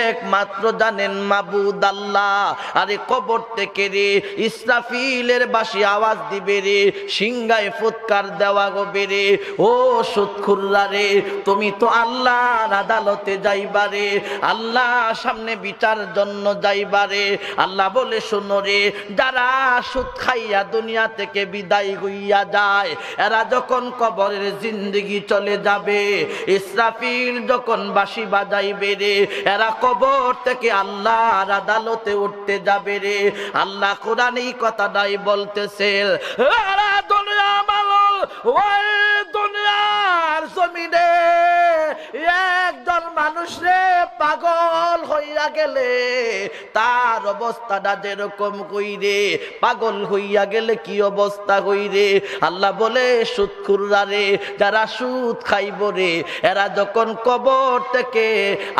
একমাত্র জানেন মাবুদ আল্লাহ। আরে কবর থেকে রে ইসরাফিলের বাঁশি আওয়াজ দিবে রে, সিংহায় ফুৎকার দেওয়া হবে রে। ও সুদখোররা রে, তুমি তো আল্লাহর আদালতে যাইবারে, আল্লাহ সামনে বিচার জন্য যাইবারে। আল্লাহ বলে শোনো রে, যারা সুদ খাইয়া দুনিয়া থেকে বিদায় হইয়া যায়, এরা যখন কবরের জিন্দেগি চলে যাবে, ইসরাফিল যখন বাঁশি বাজাইবে রে, এরা কবর থেকে আল্লাহর আদালতে উঠতে যাবে রে। আল্লাহ কোরআনে এই কথাটাই বলতেছেন, এরা দুনিয়া মালুল, ওই দুনিয়ার জমিনে একজন মানুষ রে পাগল হইয়া গেলে তার অবস্থাটা যেরকম কইরে, পাগল হইয়া গেলে কি অবস্থা হইরে? আল্লাহ বলে সুদখোররা রে, যারা সুদ খাইব রে, এরা যখন কবর থেকে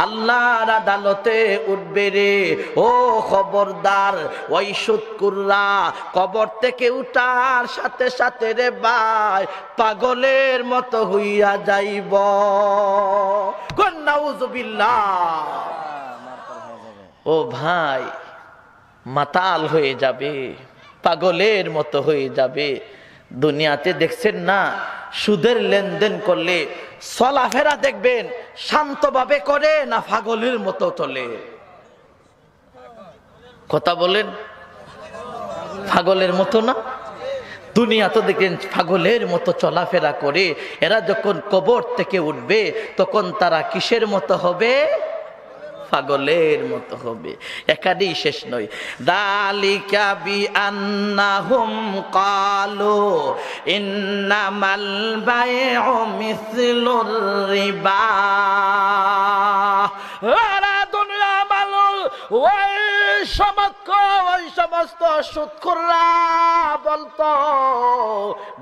আল্লাহর আদালতে উঠবে রে, ও খবরদার, ওই সুদখোররা কবর থেকে উঠার সাথে সাথে রে ভাই পাগলের মতো হইয়া যাইব। ও ভাই, মাতাল হয়ে যাবে, পাগলের মতো হয়ে যাবে। দুনিয়াতে দেখছেন না, সুদের লেনদেন করলে চলাফেরা দেখবেন শান্তভাবে করে না পাগলের মতো চলে? কথা বলেন, পাগলের মতো না? দুনিয়া তো দেখেন পাগলের মতো চলাফেরা করে। এরা যখন কবর থেকে উঠবে তখন তারা কিসের মতো হবে? পাগলের মতো হবে। একাডেই শেষ নয়, যালিকা বিআন্নাহুম ক্বালু ইন্নামাল বাইউ মিসলুর রিবা। আরে দুনিয়া মালুল, ওই সমস্ত সুদখোররা বলতো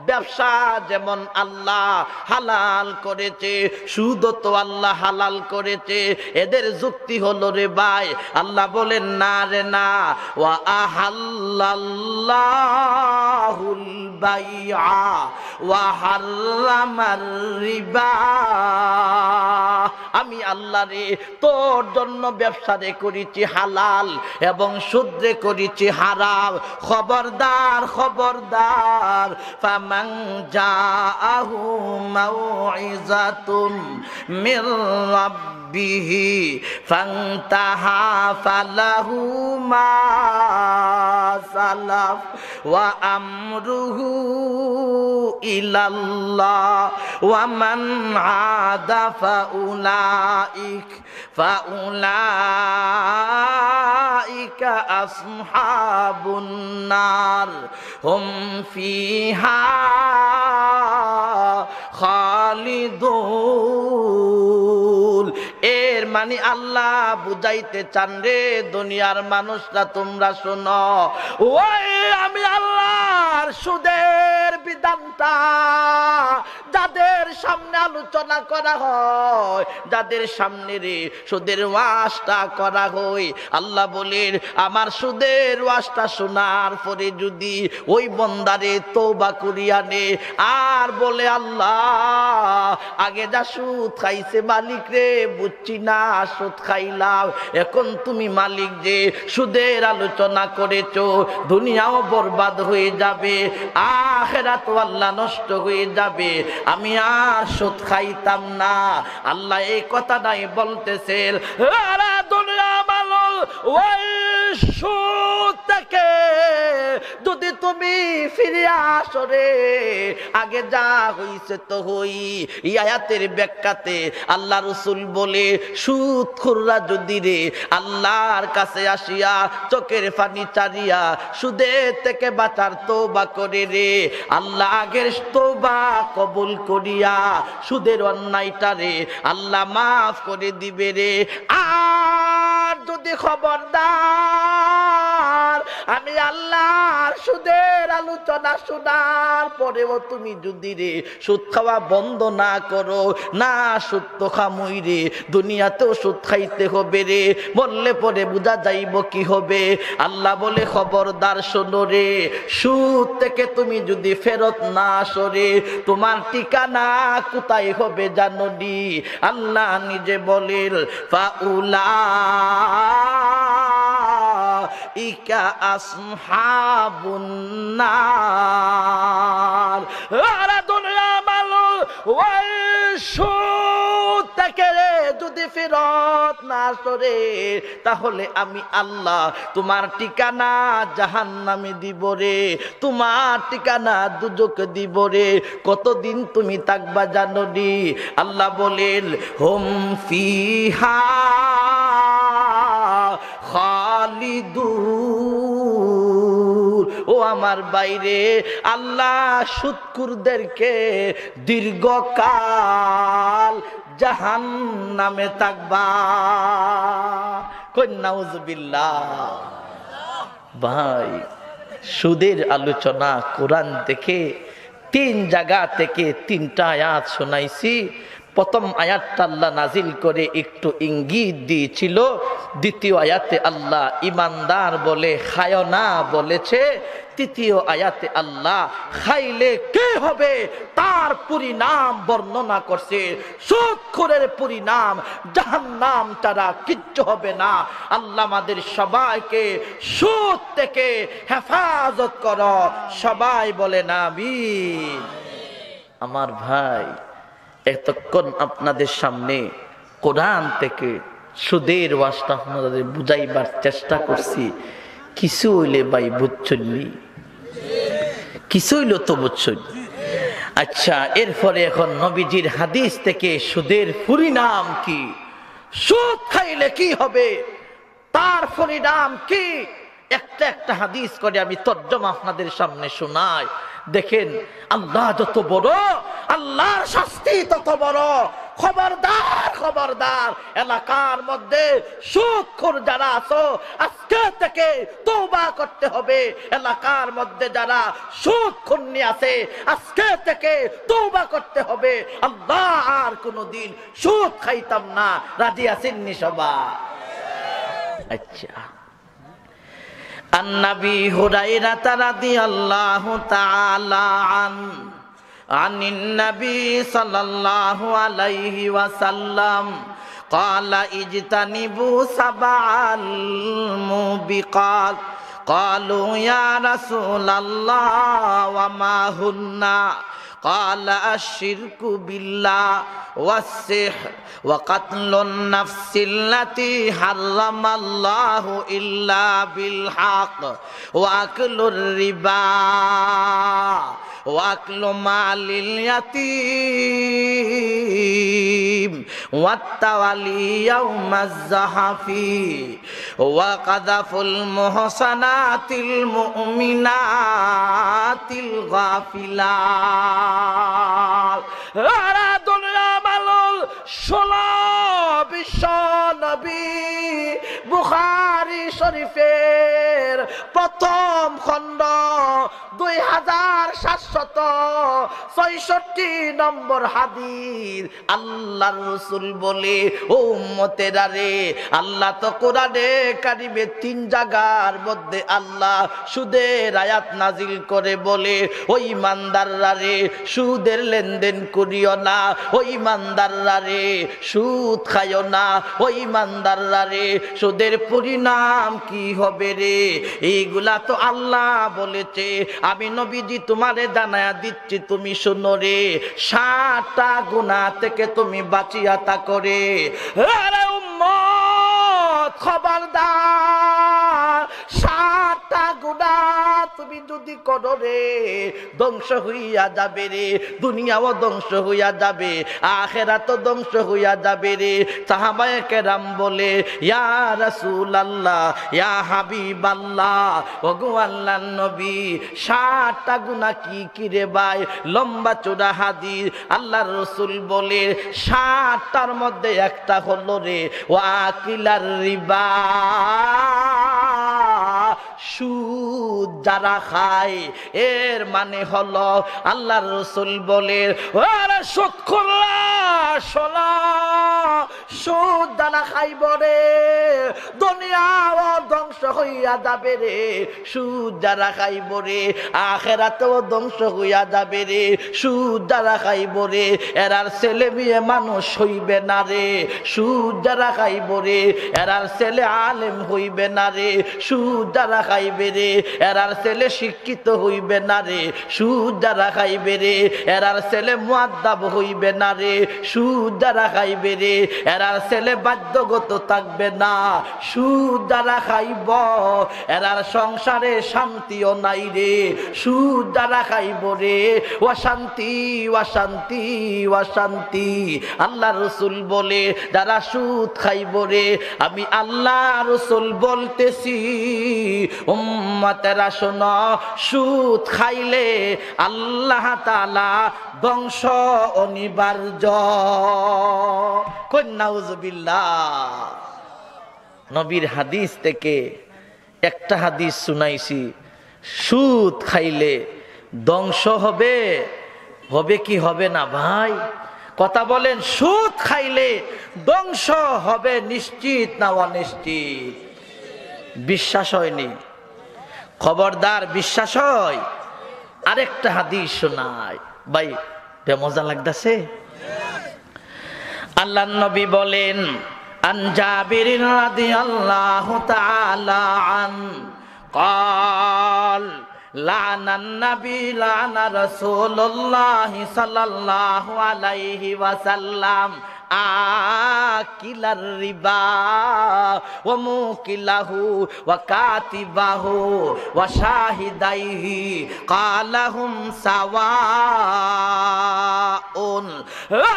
ব্যবসা যেমন আল্লাহ হালাল করেছে, সুদও তো আল্লাহ হালাল করেছে। এদের যুক্তি হলো রে ভাই, আল্লাহ বলেন না রে না, ওয়া আহাল্লাল্লাহুল বাইআ ওয়া হাররামার রিবা। আমি আল্লাহ রে তোর জন্য ব্যবসা রে করেছি হালাল এবং সুদরে করেছি হারাম। খবরদার খবরদার, ফামান জাআহু মাউইযাতুম মির রাব্বিহি ফান্তাহা ফালাহু মা সালাফ ওয়া আমরুহু ইলাল্লাহ ওয়া মান আদা ফাউলাইকা আসহাবুন নার হুম ফিহা খালিদুন। এর মানে আল্লাহ বুঝাইতে চান রে দুনিয়ার মানুষরা, তোমরা শোনো, ওই আমি আল্লাহর সুদের বিধানটা যাদের সামনে আলোচনা করা হয়, যাদের সামনে রে সুদের ওয়াজটা করা হয়, আল্লাহ বলেন আমার সুদের ওয়াজটা শোনার পরে যদি ওই বন্দারে তওবা করিয়া নে আর বলে আল্লাহ আগে যা সুদ খাইছে মালিক রে বুঝছি না, সুদ খাইলাম, এখন তুমি মালিক যে সুদের আলোচনা করেছো দুনিয়াও বরবাদ হয়ে যাবে আখিরাত আল্লাহ নষ্ট হয়ে যাবে, আমি আর সুদ খাইতাম না। আল্লাহ এই কথাটাই বলতেছেন, আরে দুনিয়া মালল ওই সুদ থেকে যদি তুমি ফিরে আসো রে, আগে যা হইছে তো হই। এই আয়াতের ব্যাখ্যাতে আল্লাহ রাসূল বলে, সুদখোররা যদি রে আল্লাহর কাছে আসিয়া চোখের পানি চারিয়া সুদের থেকে বাঁচার তওবা করে রে, আল্লাহ আগের তওবা কবুল করিয়া সুদের অন্যায়টা রে আল্লাহ মাফ করে দিবে রে। আর যদি খবরদার আমি আল্লাহর সুদের আলোচনা শোনার পরেও তুমি যদি রে সুদ খাওয়া বন্ধ না করো, না সুদ তো খামুই রে, দুনিয়াতেও সুদ খাইতে হবে রে, বললে পরে বুঝা যাইব কি হবে। আল্লাহ বলে খবরদার শোনো রে, সুদ থেকে তুমি যদি ফেরত না আসো রে, তোমার ঠিকানা কোথায় হবে জানো নি? আল্লাহ নিজে বলেন, ফাউলাইকা আসহাবুন নার। আরে দুনিয়া মালুল ওই সুদ থেকে যদি ফেরত না আসো রে, তাহলে আমি আল্লাহ তোমার ঠিকানা জাহান্নামে দিব রে, তোমার ঠিকানা দুজকে দিব রে। কতদিন তুমি থাকবা জানো নি? আল্লাহ বলেন, হুম ফিহা খালিদুন। ও আমার বাইরে, আল্লাহ সুদখোরদেরকে দীর্ঘকাল জাহান্নামে থাকবা। নাউজুবিল্লাহ। ভাই, সুদের আলোচনা কোরআন থেকে 3 জায়গা থেকে 3টা আয়াত শোনাইছি। প্রথম আয়াতটা আল্লাহ নাজিল করে একটু ইঙ্গিত দিয়েছিল, দ্বিতীয় আয়াতে আল্লাহ ইমানদার বলে খায় না বলেছে, তৃতীয় আয়াতে আল্লাহ খাইলে কে হবে তার পরিণাম বর্ণনা করছে। সুদখোরের পরিণাম জাহান্নাম ছাড়া কিচ্ছু হবে না। আল্লাহ আমাদের সবাইকে সুদ থেকে হেফাজত করো, সবাই বলে আমিন। আমার ভাই, এতক্ষণ আপনাদের সামনে কোরআন থেকে সুদের ওয়াজটা আপনাদের বুঝাইবার চেষ্টা করছি। কিছু হইলে ভাই বুঝছনি, কিছু হইল তো বুঝছনি। আচ্ছা, এরপরে এখন নবীজির হাদিস থেকে সুদের পরিণাম কি, সুদ খাইলে কি হবে, তার পরিণাম কি, একটা একটা হাদিস করে আমি তর্জমা আপনাদের সামনে শোনাই। দেখেন, আল্লাহ যত বড়, আল্লাহর শাস্তি তত বড়। খবরদার, খবরদার, এলাকার মধ্যে সুদখোর যারা আছো আজকে থেকে তওবা করতে হবে। এলাকার মধ্যে যারা সুদখোরনি আছে আজকে থেকে তওবা করতে হবে। আল্লাহ আর কোনোদিন সুদ খাইতাম না। রাজি আছেন নি সবাই? আচ্ছা, আন-নবী হুরায়রা রাদিয়াল্লাহু তাআলা আনিন নবী সাল্লাল্লাহু আলাইহি ওয়াসাল্লাম قال اجتنبوا سبع الموبقات قالوا يا رسول الله وما هن قال الشرك بالله والسحر وقتل النفس التي حرم الله إلا بالحق وأكل الربا وأكل مال اليتيم والتولي يوم الزحف وقذف المحصنات المؤمنات الغافلات। বিশ্ব নবী বুখারী শরীফের প্রথম খণ্ড 2766 নম্বর হাদিস। আল্লাহর রাসূল বলে, ও উম্মতেরা রে, আল্লাহ তো কোরআনে কারিমে 3 জায়গার মধ্যে আল্লাহ সুদের আয়াত নাজিল করে বলে, ওই ইমানদাররা রে সুদের লেনদেন করিও না, ওই ইমানদাররা রে সুদ খাইও না, ওই ইমানদাররা রে সুদের পরিণাম কি হবে রে, এইগুলা এগুলা তো আল্লাহ বলেছে। আমি নবীজি তোমারে জানায়া দিচ্ছি, তুমি শোনো রে, 7টা গুনাহ থেকে তুমি বাঁচিয়া থাকো রে। আরে উম্মত খবরদার, 7টা গুনাহ তুমি যদি করো রে, ধ্বংস হইয়া যাবে রে, দুনিয়াও ধ্বংস হইয়া যাবে, আখিরাতও ধ্বংস হইয়া যাবে রে। সাহাবায়ে কেরাম বলে, ইয়া রাসূলুল্লাহ, ইয়া হাবিবাল্লাহ, ওগো আল্লাহর নবী, 7টা গুনাহ কি কি রে ভাই? লম্বা চূড়া হাদিস। আল্লাহর রাসূল বলে, 7টার মধ্যে একটা হলো রে, ওয়াকিলার রিবা, সুদ যারা খায়। এর মানে হলো আল্লাহর রাসূল বলে, ওরে সুদখোররা শোনো, সুদ যারা খাইব রে, দুনিয়াও ধ্বংস হইয়া যাবে রে। সুদ যারা খাইব রে, আখিরাতেও ধ্বংস হইয়া যাবে রে। সুদ যারা খাইব রে, এরার ছেলে মেয়ে মানুষ হইবে না রে। সুদ যারা খাইব রে, এরার ছেলে আলেম হইবে না রে। সুদ যারা খাইবে রে, এরার ছেলে শিক্ষিত হইবে না রে। সুদ যারা খাইবে রে, এরার ছেলে মুআদ্দাব হইবে না রে। সুদ যারা খাইবে রে, এরার ছেলে বাধ্যগত থাকবে না। সুদ যারা খাইব, এরার সংসারে শান্তিও নাই রে। সুদ যারা খাইব রে, অশান্তি অশান্তি অশান্তি। আল্লাহ রাসূল বলে, যারা সুদ খাইব রে, আমি আল্লাহ রাসূল বলতেছি, উম্মতেরা শোনো, সুদ খাইলে আল্লাহ তাআলা ধ্বংস অনিবার্য। নাউযুবিল্লাহ। নবীর হাদিস থেকে একটা হাদিস শুনাইছি, সুদ খাইলে ধ্বংস হবে। হবে কি হবে না ভাই? কথা বলেন, সুদ খাইলে ধ্বংস হবে নিশ্চিত না অনিশ্চিত? বিশ্বাস হয়নি? খবরদার, বিশ্বাস হয়। আরেকটা হাদিস শোনায় ভাই, মজা লাগতেছে। আল্লাহর নবী বলেন, আন জাবির রাদিয়াল্লাহু তাআলা আন قال لعن النبي لعن رسول الله صلى الله عليه وسلم আকিলার রিবা ওয়া মুকিলাহু ওয়া কাতিবাহু ওয়া শাহিদাইহি কালাহুম সাওয়াউন।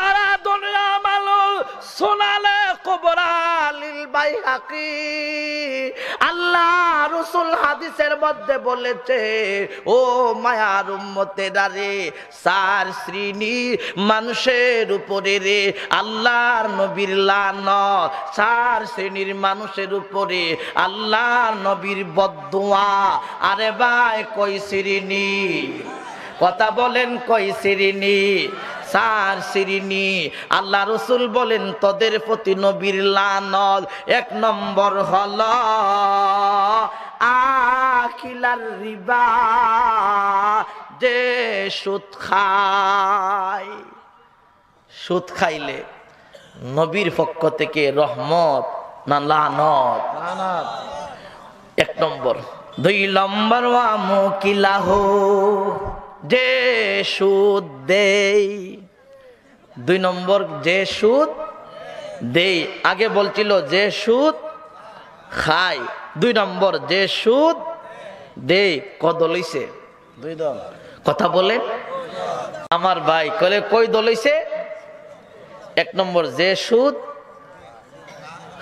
আরা দুনিয়া মালুল সুনানে কুবরা লিল বাইহাকি। আল্লাহ রাসূল হাদিসের মধ্যে বলেছে, ও মায়ার উম্মতেরা রে, 4 শ্রেণী মানুষের উপরে রে আল্লাহর নবীর লানত। 4 শ্রেণীর মানুষের উপরে আল্লাহর নবীর বদদুয়া। আরে ভাই, কয় শ্রেণী? কথা বলেন, কয় শ্রেণী? 4 শ্রেণী। আল্লাহ রাসূল বলেন, তোদের প্রতি নবীর লানত। 1 নম্বর হলো আকিলার রিবা, যে সুদ খায়। সুদ খাইলে নবীর পক্ষ থেকে রহমত না লানত? 1 নম্বর। 2 নম্বর ওয়া মুকিলাহু, যে সুদ দেই। 2 নম্বর, যে সুদ দেই। আগে বলছিল যে সুদ খায়। 2 নম্বর, যে সুদ দেই। কত লইছে? 2 দল। কথা বলে আমার ভাই, কলে কই দল হইছে? 1 নম্বর, যে সুদ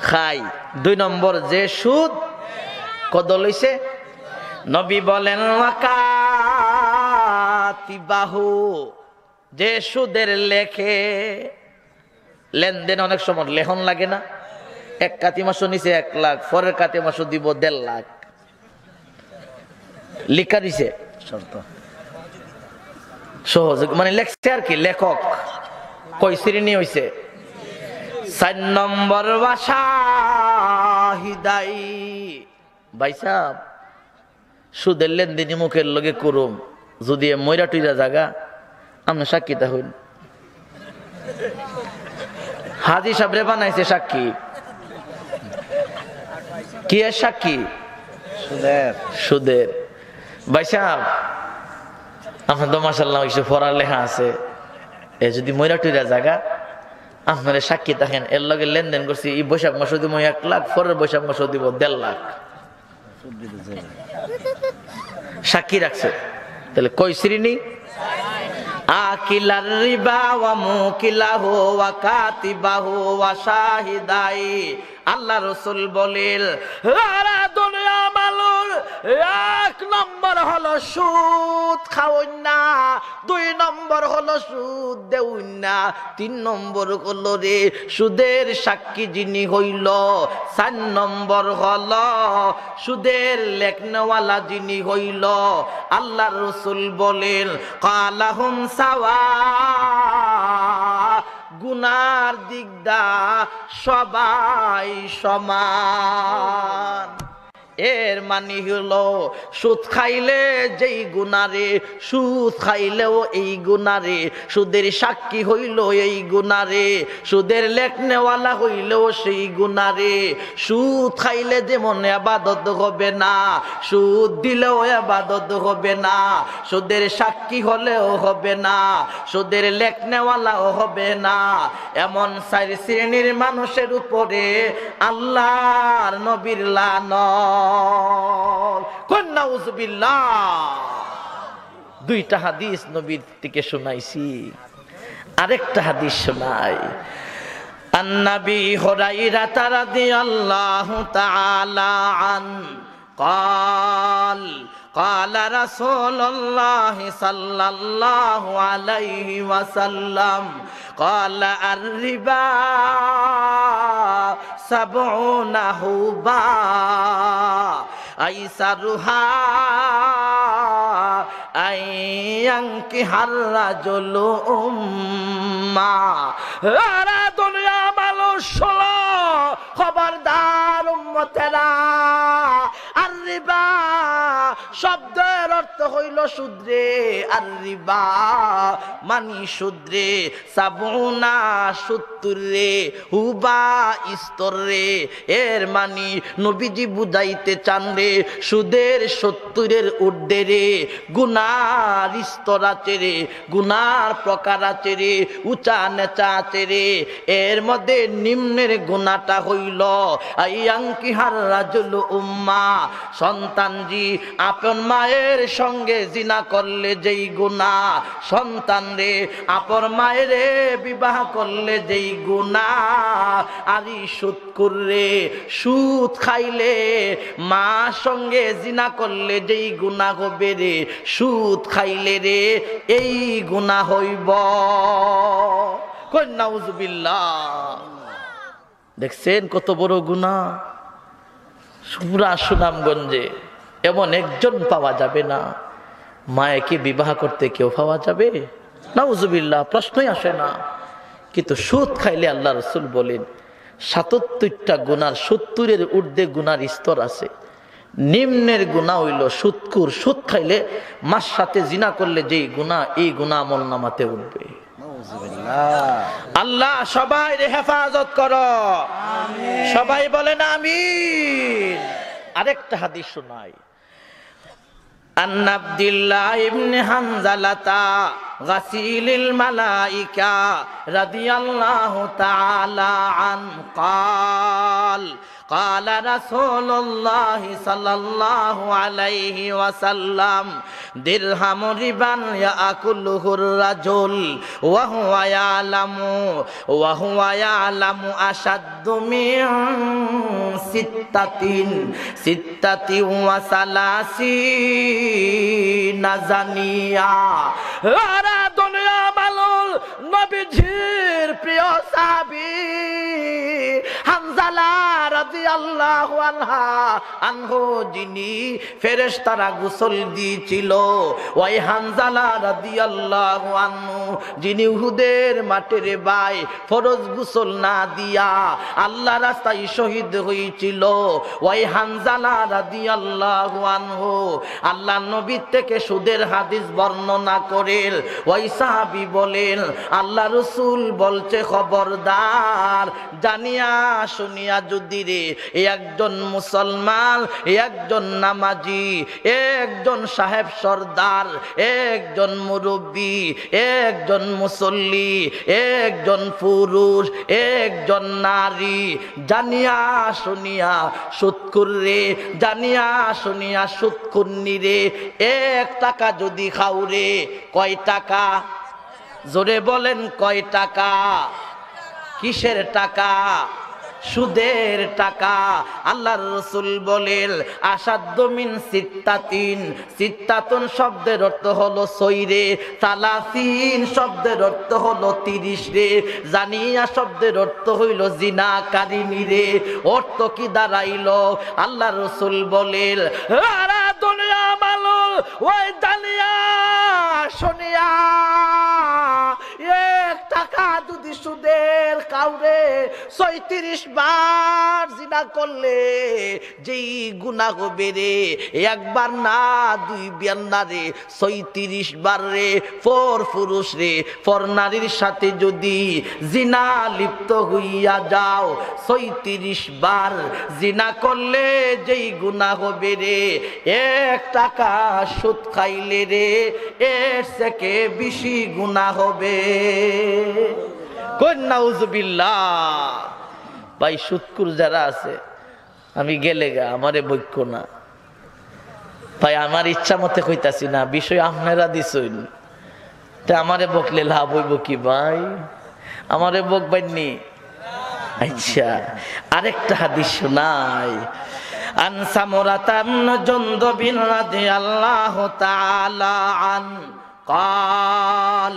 খায়। 2 নম্বর, যে সুদ কত লইছে? নবী বলেন, ওয়াকাতিবাহু, যে সুদের লেখে। লেনদেন অনেক সময় লেখন লাগে না? 1 কাতি মাসও নিছে 1 লাখ, পরের কাতি মাসও দিব 1.5 লাখ। লিখা দিছে শর্ত, সহজ মানে লেখছে আর কি, লেখক। কয় শ্রেণী হইছে? 4 নম্বর ওয়াশাহিদাই। ভাই সাহেব, সুদের লেনদেনি মুখের লগে করুম, যদি ময়রা টুইরা জায়গা আপনি সাক্ষীটা হইন। হাজি সাহেব রে বানাইছে সাক্ষী। কি এর সাক্ষী? সুদের। ভাই সাহেব আপনার তো মাশাআল্লাহ কিছু পড়ালেখা আছে, এ যদি ময়রা টুইরা জায়গা আপনারা সাক্ষী থাকেন, এর লগে লেনদেন করছি, এই বৈশাখ মাসও দিব 1 লাখ, পরের বৈশাখ মাসও দিব 1.5 লাখ, সাক্ষী রাখছে। তাহলে কয় শ্রেণী? আকিলার রিবা ওয়া মুকিলাহু ওয়া কাতিবাহু ওয়া শাহিদাই। আল্লাহ রাসূল বলেন আরে দুনিয়া মালুর 1 নম্বর হলো সুদ খাওয়াই না, 2 নম্বর হলো সুদ দেউন না, 3 নম্বর হলো রে সুদের সাক্ষী যিনি হইল, 4 নম্বর হলো সুদের লেখনওয়ালা যিনি হইল। আল্লাহ রাসূল বলেন কালাহুম সাওয়া, গুনার দিক দা সবাই সমান। এর মানে হলো সুদ খাইলে যেই গুনারে, সুদ খাইলেও এই গুনারে, সুদের সাক্ষী হইল এই গুনারে, সুদের লেখনেওয়ালা হইলেও সেই গুনারে। সুদ খাইলে যেমন ইবাদত হবে না, সুদ দিলেও ইবাদত হবে না, সুদের সাক্ষী হলেও হবে না, সুদের লেখনেওয়ালাও হবে না। এমন 4 শ্রেণীর মানুষের উপরে আল্লাহর নবীর লানত। দুইটা হাদিস নবীর থেকে শোনাইছি, আরেকটা হাদিস শোনাই। আন-নবী হুরায়রা রাদিয়াল্লাহু তাআলা আন قال قال رسول الله صلى الله عليه وسلم قال الربا 70 حبا أيسرها أن ينكح الرجل أمه। দুনিয়া মানুষ খবরদার উম্মতেরা, আর রিবা শব্দের অর্থ হইল সুদরে, আর রিবা মানি সুদরে, 70 রে, হুবা স্তর রে। এর মানি নবীজি বুঝাইতে চান রে সুদের 70 ঊর্ধ্বে রে গুনার স্তর আছে রে, গুনার প্রকার আছে রে, উঁচা নেচা আছে রে। এর মধ্যে নিম্নের গুনাহটা হইল আইয়াঙ্কিহার রাজুল উম্মা, সন্তান জি আপন মায়ের সঙ্গে জিনা করলে যেই গুনাহ, সন্তান রে আপন মায়ের বিবাহ করলে যেই গুনাহ, আরি সুদ করলে, সুদ খাইলে মা সঙ্গে জিনা করলে যেই গুনাহ হবে রে, সুদ খাইলে রে এই গুনাহ হইব। দেখছেন কত বড় গুনাহ। পুরা সুনামগঞ্জে এমন একজন পাওয়া যাবে না, মায়েকে বিবাহ করতে কেউ পাওয়া যাবে? নাউজুবিল্লাহ, প্রশ্নই আসে না। কিন্তু সুদ খাইলে আল্লাহ রাসূল বলেন ৭৭টা গুনার ৭০ ঊর্ধ্বে গুনার স্তর আছে। নিম্নের গুনাহ হইল সুদকুর, সুদ খাইলে মার সাথে জিনা করলে যেই গুনাহ, এই গুনাহ আমলনামাতে উঠবে। আল্লাহ সবাই হেফাজত করো, সবাই বলেন আমিন। আরেকটা হাদিস শোনাই। আন আব্দুল্লাহ ইবনে হানজালাতা গাসিলিল মালাইকা রাদিয়াল্লাহু তাআলা আন قال قال رسول الله صلى الله عليه وسلم درهم ربا يأكله الرجل وهو يعلم أشد من 36 زانية। দুনিয়া মালুল নবীজির প্রিয় সাহাবী হানজালা রাদিয়াল্লাহু আনহু, যিনি ফেরেশতারা গোসল দিয়েছিল, ওই হানজালা রাদিয়াল্লাহু আনহু যিনি উহুদের মাঠের ভাই ফরজ গোসল না দিয়া আল্লাহ রাস্তায় শহীদ হয়েছিল, ওই হানজালা রাদিয়াল্লাহু আনহু আল্লাহ নবীর থেকে সুদের হাদিস বর্ণনা করেন। ওই সাহাবী বলেন আল্লাহ রাসূল বলছে খবরদার জানিয়া শুনিয়া যদি রে একজন মুসলমান, একজন নামাজি, একজন সাহেব সর্দার, একজন মুরব্বী, একজন মুসল্লি, একজন পুরুষ, একজন নারী জানিয়া শুনিয়া সুদখোর রে, জানিয়া শুনিয়া সুদখুন্নি রে 1 টাকা যদি খাও রে, কয় টাকা? জোরে বলেন কয় টাকা? কিসের টাকা? সুদের টাকা। আল্লাহর রাসূল বলেন আসাদ্দু মিন সিত্তাতিন, সিত্তাতুন শব্দের অর্থ হলো 6 রে, সালাসিন শব্দের অর্থ হলো 30 রে, জানিয়া শব্দের অর্থ হইল জিনাকারিনী রে। অর্থ কি দাঁড়াইলো? আল্লাহর রাসূল বলেন আরা দুনিয়া মালো ওই জানিয়া শুনিয়া 1 টাকা যদি সুদের কাউরে 36 বার জিনা করলে যেই গুনাহ হবে রে, একবার না 2 বার না রে, 36 বার রে। পর পুরুষ রে পর নারীর সাথে যদি জিনা লিপ্ত হইয়া যাও 36 বার জিনা করলে যেই গুনাহ হবে রে, 1 টাকা সুদ খাইলে রে এর থেকে বেশি গুনাহ হবে। নাউজুবিল্লাহ। ভাই সুদকুর যারা আছে আমি গেলে গা আমারে বৈক্য না ভাই, আমার ইচ্ছা মতে কইতাছি না, বিষয় আপনারা দিছেন, তা আমারে বকলে লাভ হইব কি ভাই? আমারে বকবাইনি। আচ্ছা আরেকটা হাদিস শোনাই। আন সামরাতান জুনদুবিন রাদিয়াল্লাহু তাআলা আন قال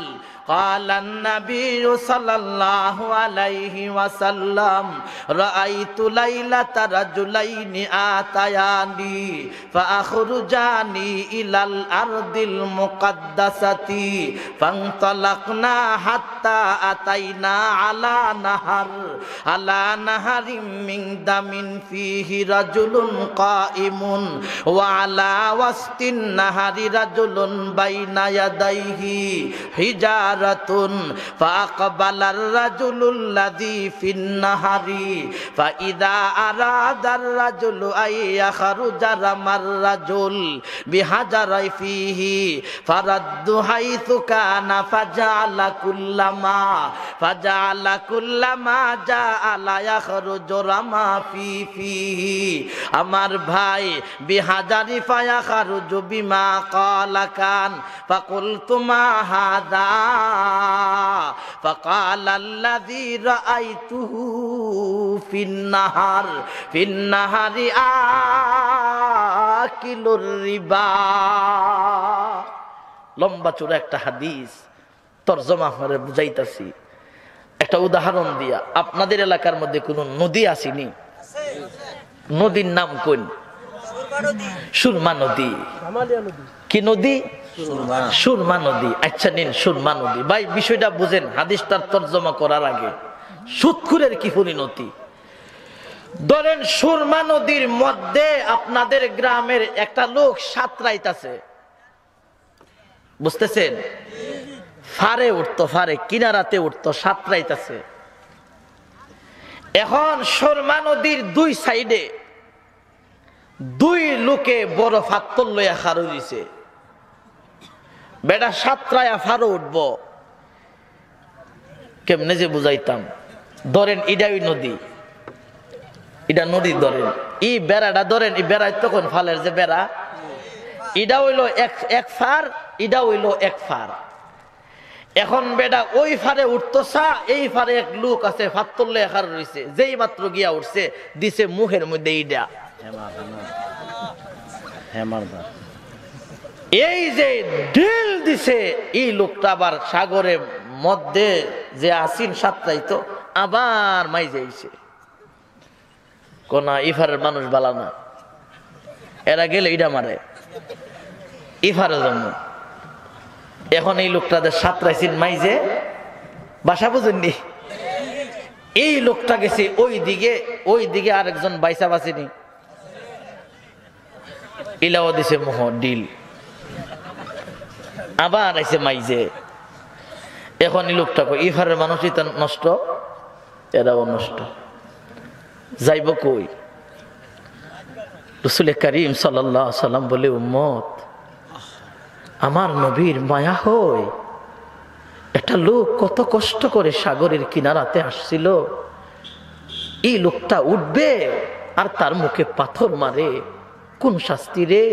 قال النبي صلى الله عليه وسلم رأيت ليلة رجلين آتياني فأخرجاني إلى الأرض المقدسة فانطلقنا حتى أتينا على نهر من دم فيه رجل قائم وعلى وسط النهر رجل بين يديه حجارة فأقبل الرجل الذي في النهر فإذا أراد الرجل أن يخرج رمى الرجل بحجر فيه فرد حيث كان فجعل كلما جعل يخرج رمى فيه আমার ভাই বিহাজারি ফায়াখরুজ বিমা قال كان فقلت ما هذا فقال الذي رأيته في النهر آكل الربا। লম্বা চূড়া একটা হাদিস, তরজমা করে বুঝাইতাছি একটা উদাহরণ দিয়া। আপনাদের এলাকার মধ্যে কোন নদী আসেনি? নদীর নাম কোন? সুরমা নদী। কি নদী? সুরমা নদী। আচ্ছা নিন সুরমা নদী। ভাই বিষয়টা বুঝেন হাদিসটার তরজমা করার আগে। সুদখোরের কি পরিণতি? ধরেন সুরমা নদীর মধ্যে আপনাদের গ্রামের একটা লোক সাঁতরাইতাছে, বুঝতেছেন? ফারে উঠতো, ফারে কিনারাতে উঠতো, সাঁতরাইতাছে। এখন সুরমা নদীর 2 সাইডে 2 লোকে বড় ফাত্তর লইয়া খারু দিছে। বেটা সাতরায়া ফারো উঠবো, কেমনে যে বুঝাইতাম। ধরেন ইডাই নদী, ইডা নদী ধরেন, ই বেড়াটা ধরেন, ই বেড়াই তখন ফালের যে বেড়া, ইডা হইল এক ফার, ইডা হইল এক ফার। এখন বেটা ওই ফারে উঠতসা, এই ফারে এক লোক আছে ফাত্তরলে একার রয়েছে, যেই মাত্র গিয়া উঠছে দিছে মুখের মধ্যে ইডা। এই যে ঢিল দিছে, এই লোকটা আবার সাগরের মধ্যে যে আসিন সাতটাইতো আবার মাই যাইছে। কোনা ইফারের মানুষ বালা না, এরা গেলে ইডা মারে ইফারের জন্য। এখন এই লোকটাদের সাতরাইছেন মাইজে বাসা বুঝেননি, এই লোকটা গেছে ওই দিকে আরেকজন বাইসা বাসেনি, ইলাও দিছে মোহ ডিল, আবার আইছে মাইজে। এখন এই লোকটা ইফারের মানুষই তো নষ্ট, এরাও নষ্ট, যাইব কই? রাসূল করিম সাল্লাল্লাহু আলাইহি সাল্লাম বলে, উম্মত আমার নবীর মায়া হয়, একটা লোক কত কষ্ট করে সাগরের কিনারাতে আসছিল, এই লোকটা উঠবে আর তার মুখে পাথর মারে, কোন শাস্তি রে?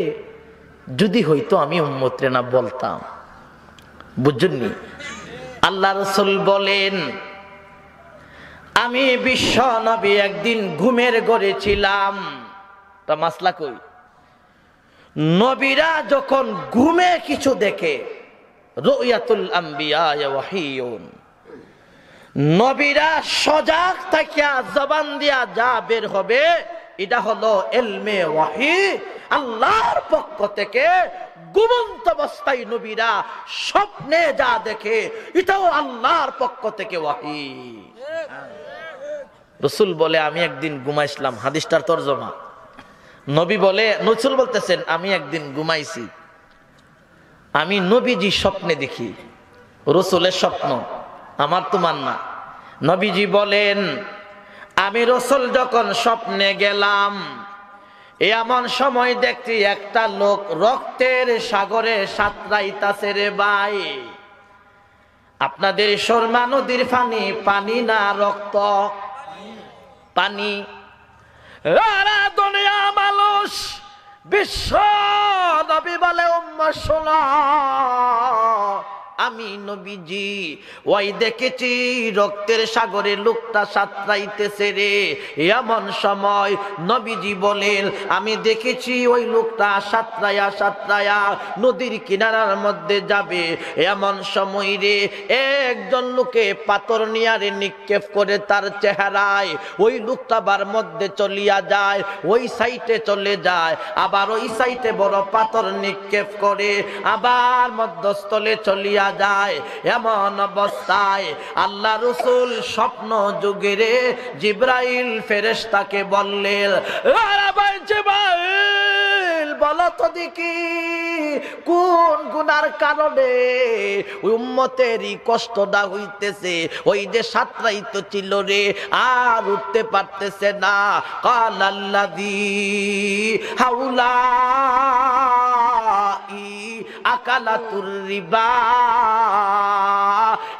যদি হইতো আমি উম্মতরে না বলতাম। বুঝছেননি? আল্লাহ রাসূল বলেন, আমি বিশ্ব নবী একদিন ঘুমের ঘরে ছিলাম। তা মাসলা কই? নবীরা যখন ঘুমে কিছু দেখে, রুয়াতুল আম্বিয়া ওয়াহিয়ুন, নবীরা সজাগ থাকিয়া জবান দিয়া যা বের হবে এটা হলো ইলমে ওয়াহি, আল্লাহর পক্ষ থেকে। ঘুমন্ত অবস্থায় নবীরা স্বপ্নে যা দেখে এটাও আল্লাহর পক্ষ থেকে ওয়াহি। রাসূল বলে, আমি একদিন ঘুমাইছিলাম, হাদিসটার তরজমা। নবী বলে, রাসূল বলতেছেন, আমি একদিন ঘুমাইছি, আমি নবীজি স্বপ্নে দেখি। রাসূলের স্বপ্ন, আমার তোমার না। নবীজি বলেন, আমি রাসূল যখন স্বপ্নে গেলাম, এমন সময় দেখছি একটা লোক রক্তের সাগরে সাঁতরাইতাছে রে ভাই। আপনাদের শর্মা নদীর পানি না রক্ত? পানি। দুনিয়া মানুষ, বিশ্ব নবী বলে, উম্মত শোনো, আমি নবীজি ওই দেখেছি রক্তের সাগরে লোকটা সাঁতরাইতেছে রে। এমন সময় নবীজি বলেন, আমি দেখেছি ওই লোকটা সাঁতরায়া নদীর কিনারার মধ্যে যাবে। এমন সময় রে একজন লোকে পাথর নিয়ারে নিক্ষেপ করে তার চেহারায়, ওই লোকটা বার মধ্যে চলিয়া যায়, ওই সাইটে চলে যায়, আবার ওই সাইটে বড় পাথর নিক্ষেপ করে আবার মধ্যস্থলে চলিয়া যায়। এমন অবস্থায় আল্লাহ রাসূল স্বপ্ন যুগে রে জিবরাইল ফেরেশতাকে বললেন, জিবরাইল বলো তো দেখি কোন গুনার কারণে ওই উম্মতেরই কষ্টটা হইতেছে, ওই যে সাঁতরাইতে ছিল রে আর উঠতে পারতেছে না। কালাল্লাযী হাউলা আকালাতুর রিবা।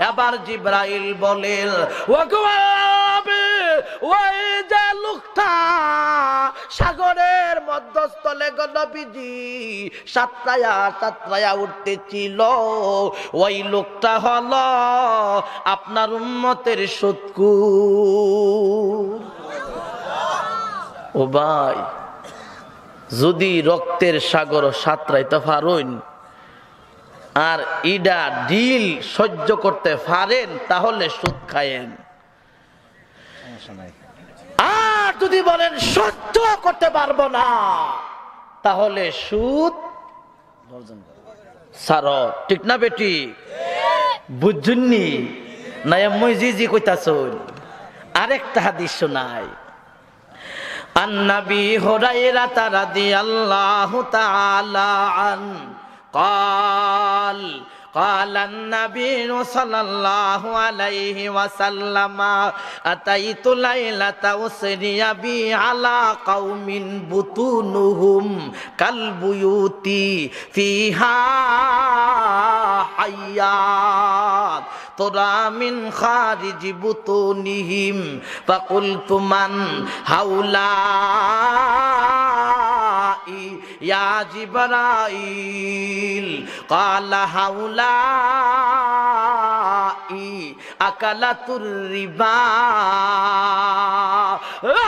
এবার জিবরাইল বলেন, ওই যে লোকটা সাগরের মধ্যস্থলে নবীজি সাঁতরায়া উঠতেছিল, ওই লোকটা হলো আপনার উম্মতের শত্রু। ও ভাই, যদি রক্তের সাগর সাঁতরাইতে পারেন আর ইডা ডিল সহ্য করতে পারেন, তাহলে সুদ খায়েন। আর যদি বলেন সহ্য করতে পারবো না, তাহলে সুদ সারো। ঠিক না বেটি? বুঝুননি না? এমনি জি কইতাছুন। আরেকটা হাদিস শোনাই। আন-নবী হুরায়রা রাদিয়াল্লাহু তাআলা আন قال النبي صلى الله عليه وسلم أتيت ليلة أسري بي على قوم بطونهم كالبيوت فيها حيات ترى من خارج بطونهم فقلت من هؤلاء يا جبرائيل قال هؤلاء আকালাতুর রিবা।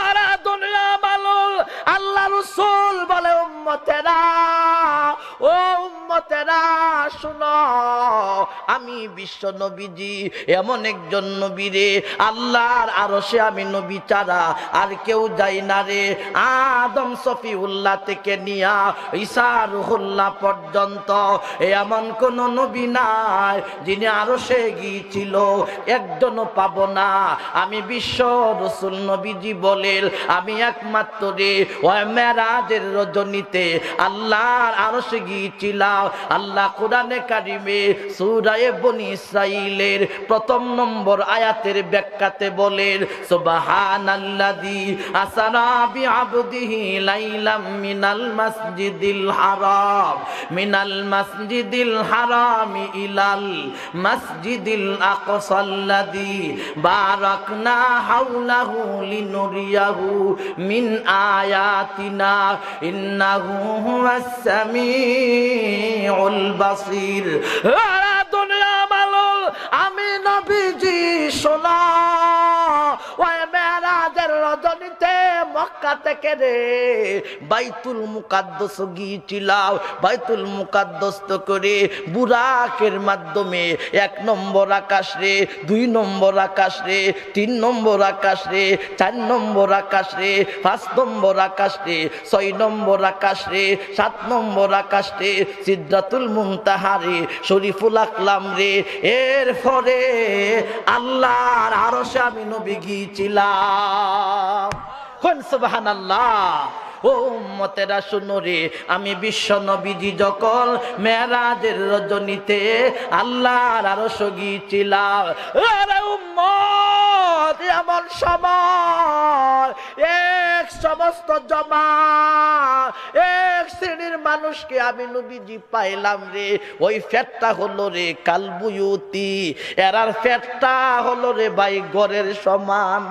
আরে দুনিয়া মালুল, আল্লাহ রাসূল বলে, উম্মতেরা, ও উম্মতেরা শুনো, আমি আমি বিশ্ব নবীজি এমন একজন নবী রে, আল্লাহর আরশে আমি নবী ছাড়া আর কেউ যাই না রে। আদম সফিউল্লাহ থেকে নিয়া ঈসা রুহুল্লাহ পর্যন্ত এমন কোন নবী নাই যিনি আরশে গিয়েছিল, একজনও পাবো না। আমি বিশ্ব রাসূল নবীজি বলেন আমি একমাত্র রে ওই মেরাজের রজনীতে আল্লাহর আরশে গিয়েছিলাম। আল্লাহ কোরআনে কারিমে সূরা বনী ইসরাঈলের ১ম নম্বর আয়াতের ব্যাখ্যাতে বলেন সুবহানাল্লাযী আসরা বিআবদিহি লাইলাম মিনাল মাসজিদিল হারাম ইলাল মাসজিদিল আকসাল্লাযী বারাকনা হাওলাহু লিনুরিয়াহু মিন আয়াতিনা ইন্নাহু হুয়াস সামিউল বাসীর। দুনিয়া মালুল আমি নবীজি শোনা ওই মেরাজের রজনীতে মক্কা থেকে রে বাইতুল মুকাদ্দাস গিয়েছিলাম। বাইতুল মুকাদ্দাস তো করে বুরাকের মাধ্যমে ১ নম্বর আকাশ রে, ২ নম্বর আকাশ রে, ৩ নম্বর আকাশ রে, ৪ নম্বর আকাশ রে, ৫ নম্বর আকাশ রে, ৬ নম্বর আকাশ রে, ৭ নম্বর আকাশ রে, সিদরাতুল মুনতাহা রে, শরীফুল আকলাম রে। এরপরে আল্লাহর আরশে আমি নবী গিয়েছিলাম। কোন সুবহানাল্লাহ। ও উম্মতেরা শুনো রে, আমি বিশ্ব নবীজি যখন মেরাজের রজনীতে আল্লাহর আরশে গিয়েছিলাম। আরে উম্মত এমন সময় এক সমস্ত জমা এক শ্রেণীর মানুষকে আমি নবীজি পাইলাম রে। ওই ফেটটা হলো রে কালবুয়ুতি, এরার ফেটটা হলো রে ভাই ঘরের সমান।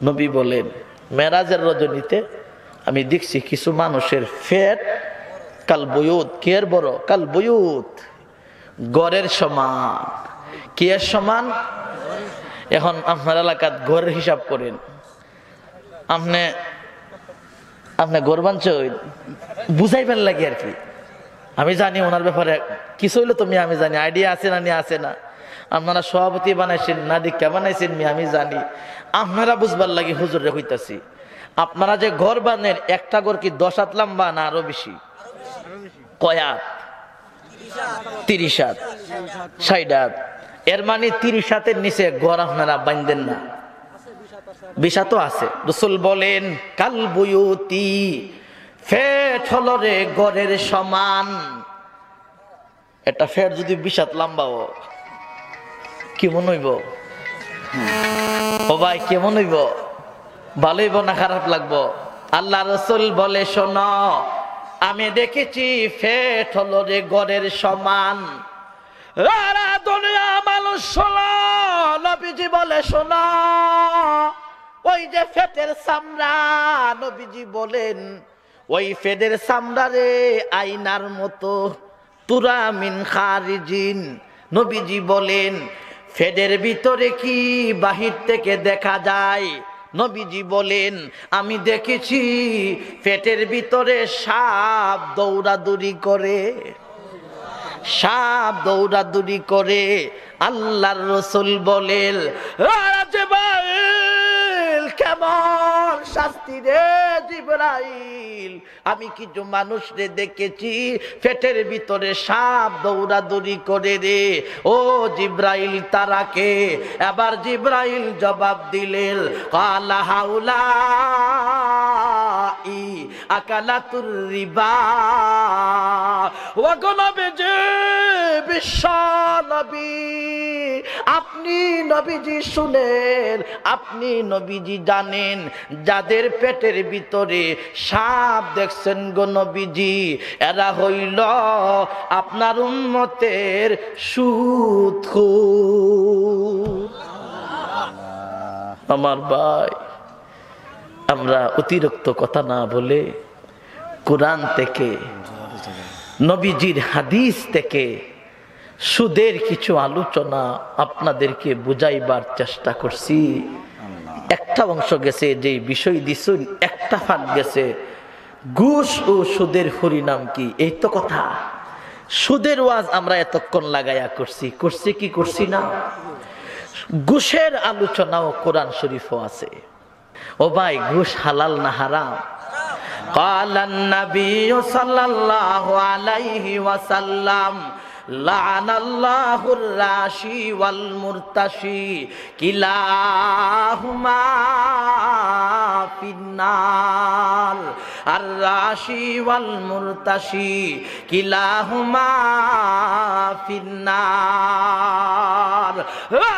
নবী বলেন মেরাজের রজনীতে আমি দেখছি কিছু মানুষের ফেট কালবুয়ুত, কের বড় কালবুয়ুত, গড়ের সমান। কের সমান? এখন আপনার এলাকার ঘরের হিসাব করেন। আপনি গড় বাঞ্চই বুঝাইবেন লাগে আর কি। আমি জানি ওনার ব্যাপারে কিছু হইলো তুমি আমি জানি, আইডিয়া আছে না নিয়ে আছে না। আপনারা সভাপতি বানাইছেন না দীক্ষা বানাইছেন আমি জানি, আপনারা বুঝবার লাগে হুজুরে হইতাছি। আপনারা যে ঘর বানেন একটা ঘর কি ১০ হাত লম্বা না আরো বেশি? কয়াত? ৩০ হাত, ৬০ হাত। এর মানে ৩০ হাতের নিচে ঘর আপনারা বাঁধেন না। ২০ হাতও আছে। রাসূল বলেন কালবুয়ুতি, ফেট হলো রে ঘরের সমান। এটা ফেট যদি ২০ হাত লম্বাও কেমন হইব? ও ভাই কেমন হইব? ভালো হইব না খারাপ লাগবো? আল্লাহ রাসূল বলে শোনো, আমি দেখেছি ফেট হলো রে ঘরের সমান। দুনিয়া মানুষ শোনো, নবীজি বলে শোনো, ওই যে ফেটের চামড়া, নবীজি বলেন ওই ফেটের চামড়া রে আয়নার মতো, তুরা মিন খারিজিন। নবীজি বলেন ফেটের ভিতরে কি বাহির থেকে দেখা যায়? নবীজি বলেন আমি দেখেছি পেটের ভিতরে সাপ দৌড়াদৌড়ি করে, সাপ দৌড়াদৌড়ি করে। আল্লাহর রাসূল বলেন জিবরাইল কেমন শাস্তি রে জিবরাইল, আমি কিছু মানুষ রে দেখেছি পেটের ভিতরে সাপ দৌড়াদৌড়ি করে রে। ও জিবরাইল তারাকে? এবার জিবরাইল জবাব দিলেন কালা হাউলা আকালাতুর রিবা। ওগো নবীজি, বিশ্ব নবী, আপনি নবীজি শুনেন, আপনি নবীজি জানেন যাদের পেটের ভিতরে সাপ দেখছেন গো নবীজি, এরা হইল আপনার উম্মতের সুদখোর। আমার ভাই, আমরা অতিরিক্ত কথা না বলে কোরআন থেকে নবীজির হাদিস থেকে সুদের কিছু আলোচনা আপনাদেরকে বুঝাইবার চেষ্টা করছি। একটা অংশ গেছে যে বিষয় দিছুন, একটা ফাঁক গেছে ঘুষ ও সুদের পরিণাম কি, এই তো কথা। সুদের ওয়াজ আমরা এতক্ষণ লাগাইয়া করছি কি করছি না? ঘুষের আলোচনাও কোরআন শরীফও আছে। ও ভাই, ঘুষ হালাল না হারাম? ক্বালান নবী সাল্লাল্লাহু আলাইহি ওয়াসাল্লাম লা'নাল্লাহুর রাশি ওয়াল মুরতাশি কিলাহুমা ফিন্নার। আর রাশি ওয়াল মুরতাশি কিলাহুমা ফিন্নার।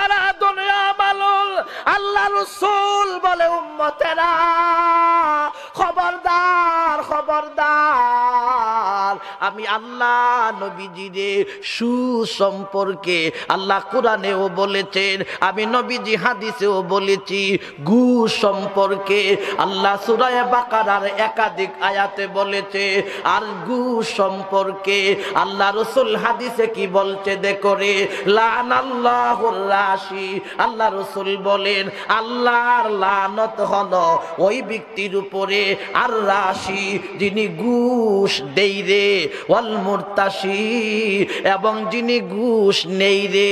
আরে দুনিয়া মালুল, আল্লাহ রাসূল বলে উম্মতেরা খবরদার খবরদার, আমি আল্লাহ নবীজিরে সুসম্পর্কে আল্লাহ কোরআনেও বলেছেন, আমি নবীজি হাদিসেও বলেছি, ঘুষ সম্পর্কে আল্লাহ সূরা বাকারার একাধিক আয়াতে বলেছে। আর ঘুষ সম্পর্কে আল্লাহ রাসূল হাদিসে কি বলছে দেখো রে, লানাল্লাহুর রাশি, আল্লাহ রাসূল বলেন আল্লাহর লানত হলো ওই ব্যক্তির উপরে, আর রাশি যিনি ঘুষ দেই রে, ওয়াল মুরতাশি এবং যিনি ঘুষ নেই রে,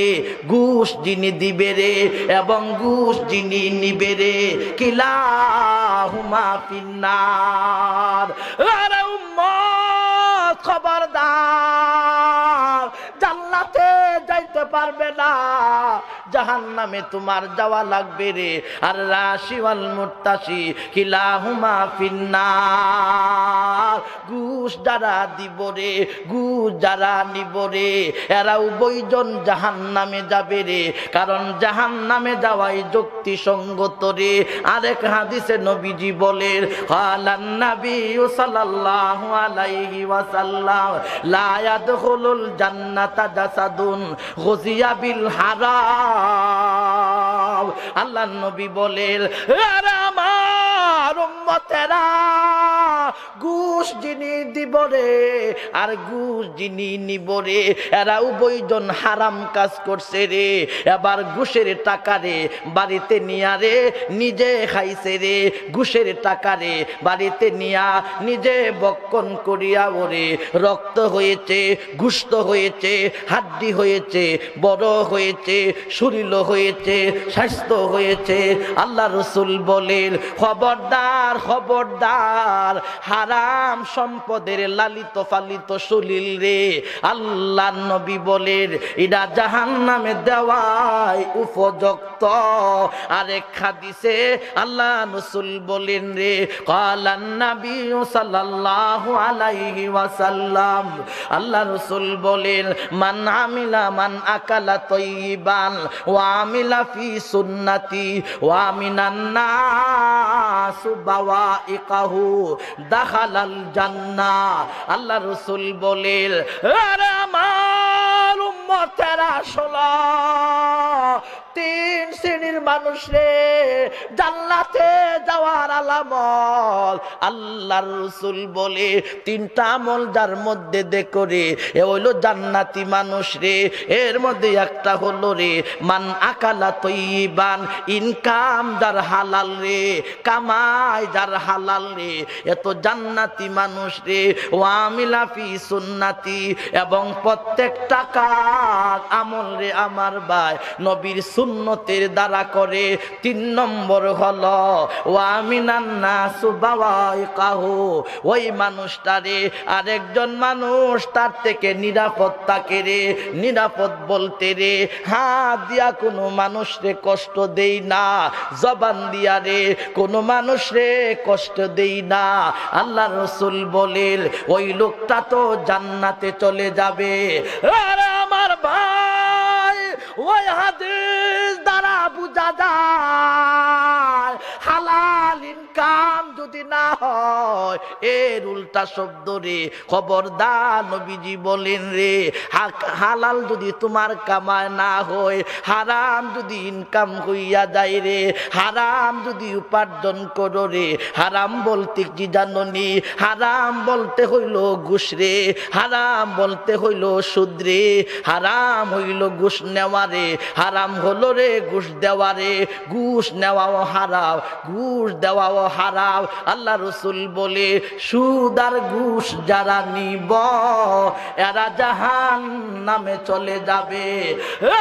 ঘুষ যিনি দিবে রে এবং ঘুষ যিনি নিবে রে, কিলাহুমা ফিন্নার। আরে উম্মত খবরদার, জান্নাতে যাইতে পারবে না, জাহান্নামে তোমার যাওয়া লাগবে রে। আর রাশি ওয়াল মুরতাশি কিলাহুমা ফিন্নার। ঘুষ যারা দিব রে, ঘুষ যারা নিব রে, এরা উভয়জন জাহান্নামে যাবে রে, কারণ জাহান্নামে যাওয়াই যুক্তিসঙ্গত রে। আরেক হাদিসে নবীজি বলেন, ক্বালান নবী সাল্লাল্লাহু আলাইহি ওয়াসাল্লাম লা ইয়াদখুলুল জান্নাতা জাসাদুন গুযিয়া বিল হারাম। আল্লাহ নবী বলেন, আরে আমার উম্মতেরা, ঘুষ যিনি দিব রে আর ঘুষ যিনি নিব রে, এরা উভয়জন হারাম কাজ করছে রে। এবার ঘুষের টাকা রে বাড়িতে নিয়া রে নিজে খাইছে রে, ঘুষের টাকা রে বাড়িতে নিয়া নিজে বক্ষণ করিয়া ওরে রক্ত হয়েছে, গুস্ত হয়েছে, হাড্ডি হয়েছে, বড় হয়েছে, শরীর হয়েছে, স্বাস্থ্য হয়েছে। আল্লাহ রাসূল বলেন, খবরদার খবরদার, হারাম সম্পদের লালিত পালিত সলিল রে। আল্লাহ নবী বলেন, এটা জাহান্নামে দেওয়াই উপযুক্ত। আরেক হাদিসে আল্লাহ রাসূল বলেন রে, ক্বালান নবী সাল্লাল্লাহু আলাইহি ওয়াসাল্লাম, আল্লাহ রাসূল বলেন, মান আকালা তাইয়িবান ওয়া আমিলা ফি সুন্নতি ওয়া মিনান নাস বাওয়াইকাহু দাখালাল জান্নাহ। আল্লাহ রাসূল বলেন, আরে আমার উম্মতেরা শোনো, তিন শ্রেণীর মানুষ রে জান্নাতে যাওয়ার আলামত। আল্লাহর রাসূল বলে, তিনটা আমল যার মধ্যে দেখো রে, এ হইলো জান্নাতি মানুষ রে। এর মধ্যে একটা হলো রে, মান আকালা তাইয়িবান, ইনকাম যার হালাল রে, কামাই যার হালাল রে, এত জান্নাতি মানুষ রে। ওয়া আমিলা ফি সুন্নতি, এবং প্রত্যেকটা কাজ আমল রে আমার ভাই নবীর সুন্নতের দ্বারা করে। তিন নম্বর হলো ওয়া মিনান নাস বাওয়াইকাহু, ওই মানুষটারে আরেকজন মানুষ তার থেকে নিরাপদ থাকে রে। নিরাপদ বলতে রে, হাত দিয়া কোনো মানুষ রে কষ্ট দেই না, জবান দিয়া রে কোনো মানুষ রে কষ্ট দেই না। আল্লাহ রাসূল বলেন, ওই লোকটা তো জান্নাতে চলে যাবে। আরে আমার ভাই, ওই হাদিস দ্বারা বুঝা যায়, হালাল ইনকাম যদি না হয়, এর উল্টা শব্দ রে, খবরদার নবীজি বলেন রে, হালাল যদি তোমার কামায় না হয়, হারাম যদি ইনকাম হইয়া যায় রে, হারাম যদি উপার্জন করো রে, হারাম বলতে কি জানো নি? হারাম বলতে হইল ঘুষ রে, হারাম বলতে হইল সুদ রে, হারাম হইল ঘুষ নেওয়া রে, হারাম হলো রে ঘুষ দেওয়া রে। ঘুষ নেওয়াও হারাম, ঘুষ দেওয়াও হারাম, আল্লাহ রসুল বলে সুদ আর ঘুষ যারা নিব এরা জাহান্নামে চলে যাবে।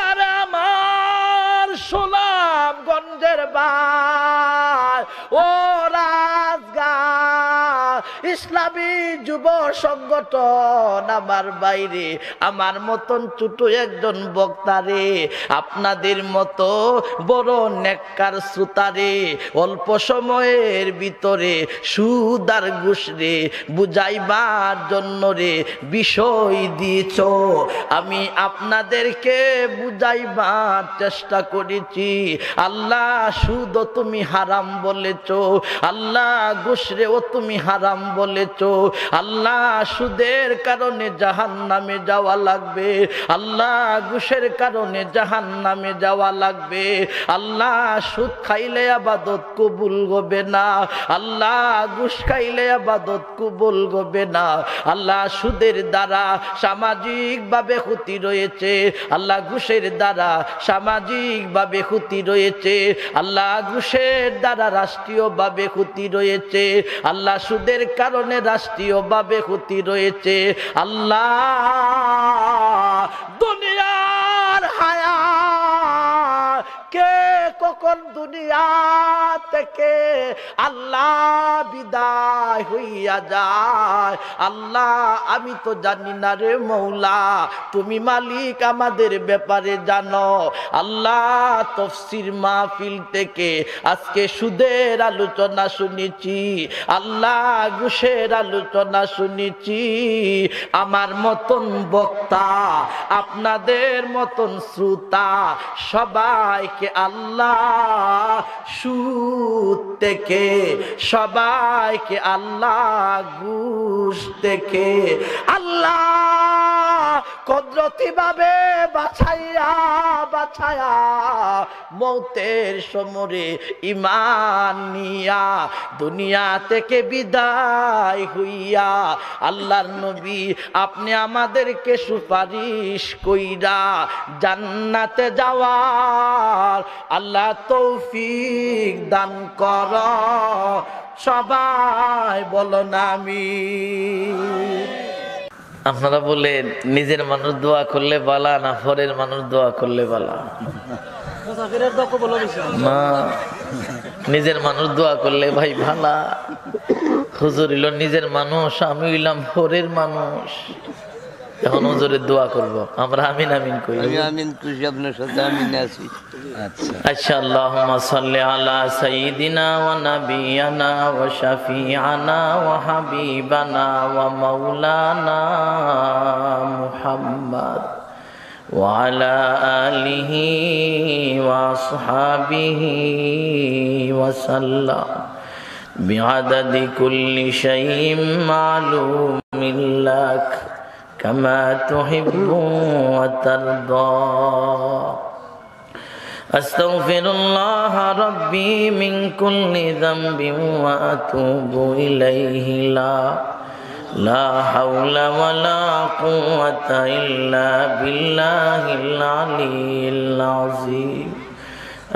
আরে আমার সুনামগঞ্জের ভাই ও রাজগাঁ ইসলামী যুব সংগঠন আমার বাইরে আমার মতন ছোট একজন বক্তারে আপনাদের মতো বড় নেককার শ্রোতারে অল্প সময়ের ভিতরে সুদ আর ঘুষ রে বুঝাইবার জন্য রে বিষয় দিয়েছ। আমি আপনাদেরকে বুঝাইবার চেষ্টা করেছি। আল্লাহ সুদ তুমি হারাম বলেছ, আল্লাহ ঘুষ রেও তুমি হারাম বলেছ, আল্লাহ সুদের কারণে জাহান্নামে যাওয়া লাগবে, আল্লাহ ঘুষের কারণে জাহান্নামে যাওয়া লাগবে, আল্লাহ সুদ খাইলে ইবাদত কবুল হবে না, আল্লাহ ঘুষ খাইলে ইবাদত কবুল হবে না, আল্লাহ সুদের দ্বারা সামাজিক ভাবে ক্ষতি রয়েছে, আল্লাহ ঘুষের দ্বারা সামাজিক ভাবে ক্ষতি রয়েছে, আল্লাহ ঘুষের দ্বারা রাষ্ট্রীয় ভাবে ক্ষতি রয়েছে, আল্লাহ সুদের কারণে রাষ্ট্রীয় ভাবে ক্ষতি রয়েছে। আল্লাহ দুনিয়ার হায়া কে কখন দুনিয়া থেকে আল্লাহ বিদায় হইয়া যায় আল্লাহ আমি তো জানি না রে মৌলা, তুমি মালিক আমাদের ব্যাপারে জানো। আল্লাহ তাফসীর মাহফিল থেকে আজকে সুদের আলোচনা শুনেছি, আল্লাহ ঘুষের আলোচনা শুনেছি। আমার মতন বক্তা আপনাদের মতন শ্রোতা সবাইকে আল্লাহ সুদ থেকে, সবাইকে আল্লাহ ঘুষ থেকে আল্লাহ কুদরতি ভাবে বাছাইয়া বাছায়া মৌতের সমরে ঈমান নিয়া দুনিয়া থেকে বিদায় হইয়া আল্লাহর নবী আপনি আমাদেরকে সুপারিশ কইরা জান্নাতে যাওয়ার আল্লাহ তৌফিক দান কর। সবাই বলো না আমিন। আপনারা বলেন নিজের মানুষ দোয়া করলে বালা না পরের মানুষ দোয়া করলে বালা? না, নিজের মানুষ দোয়া করলে ভাই ভালা। হুজুর হইল নিজের মানুষ, আমি হইলাম পরের মানুষ। এখন হুজুরের দোয়া করব, আমরা আমিন আমিন কই। আমি আমিন খুশি, আপনার সাথে আমিন আছি। আচ্ছা, আল্লাহুম্মা সাল্লি আলা সাইয়্যিদিনা ওয়া নাবিয়িনা ওয়া শাফি'ানা ওয়া হাবিবানা ওয়া মাওলানা মুহাম্মদ ওয়া আলা আলিহি ওয়া আসহাবিহি ওয়া সাল্লাম বিআদাদি কুল্লি শাইইন মা'লুমিন লাক কামা তুহিব্বু ওয়া তারদা। আস্তাগফিরুল্লাহ রাব্বি মিন কুল্লি যামবিন ওয়া আতুবু ইলাইহি লা হাওলা ওয়া লা কুওয়াতা ইল্লা বিল্লাহিল আলিয়্যিল আযীম।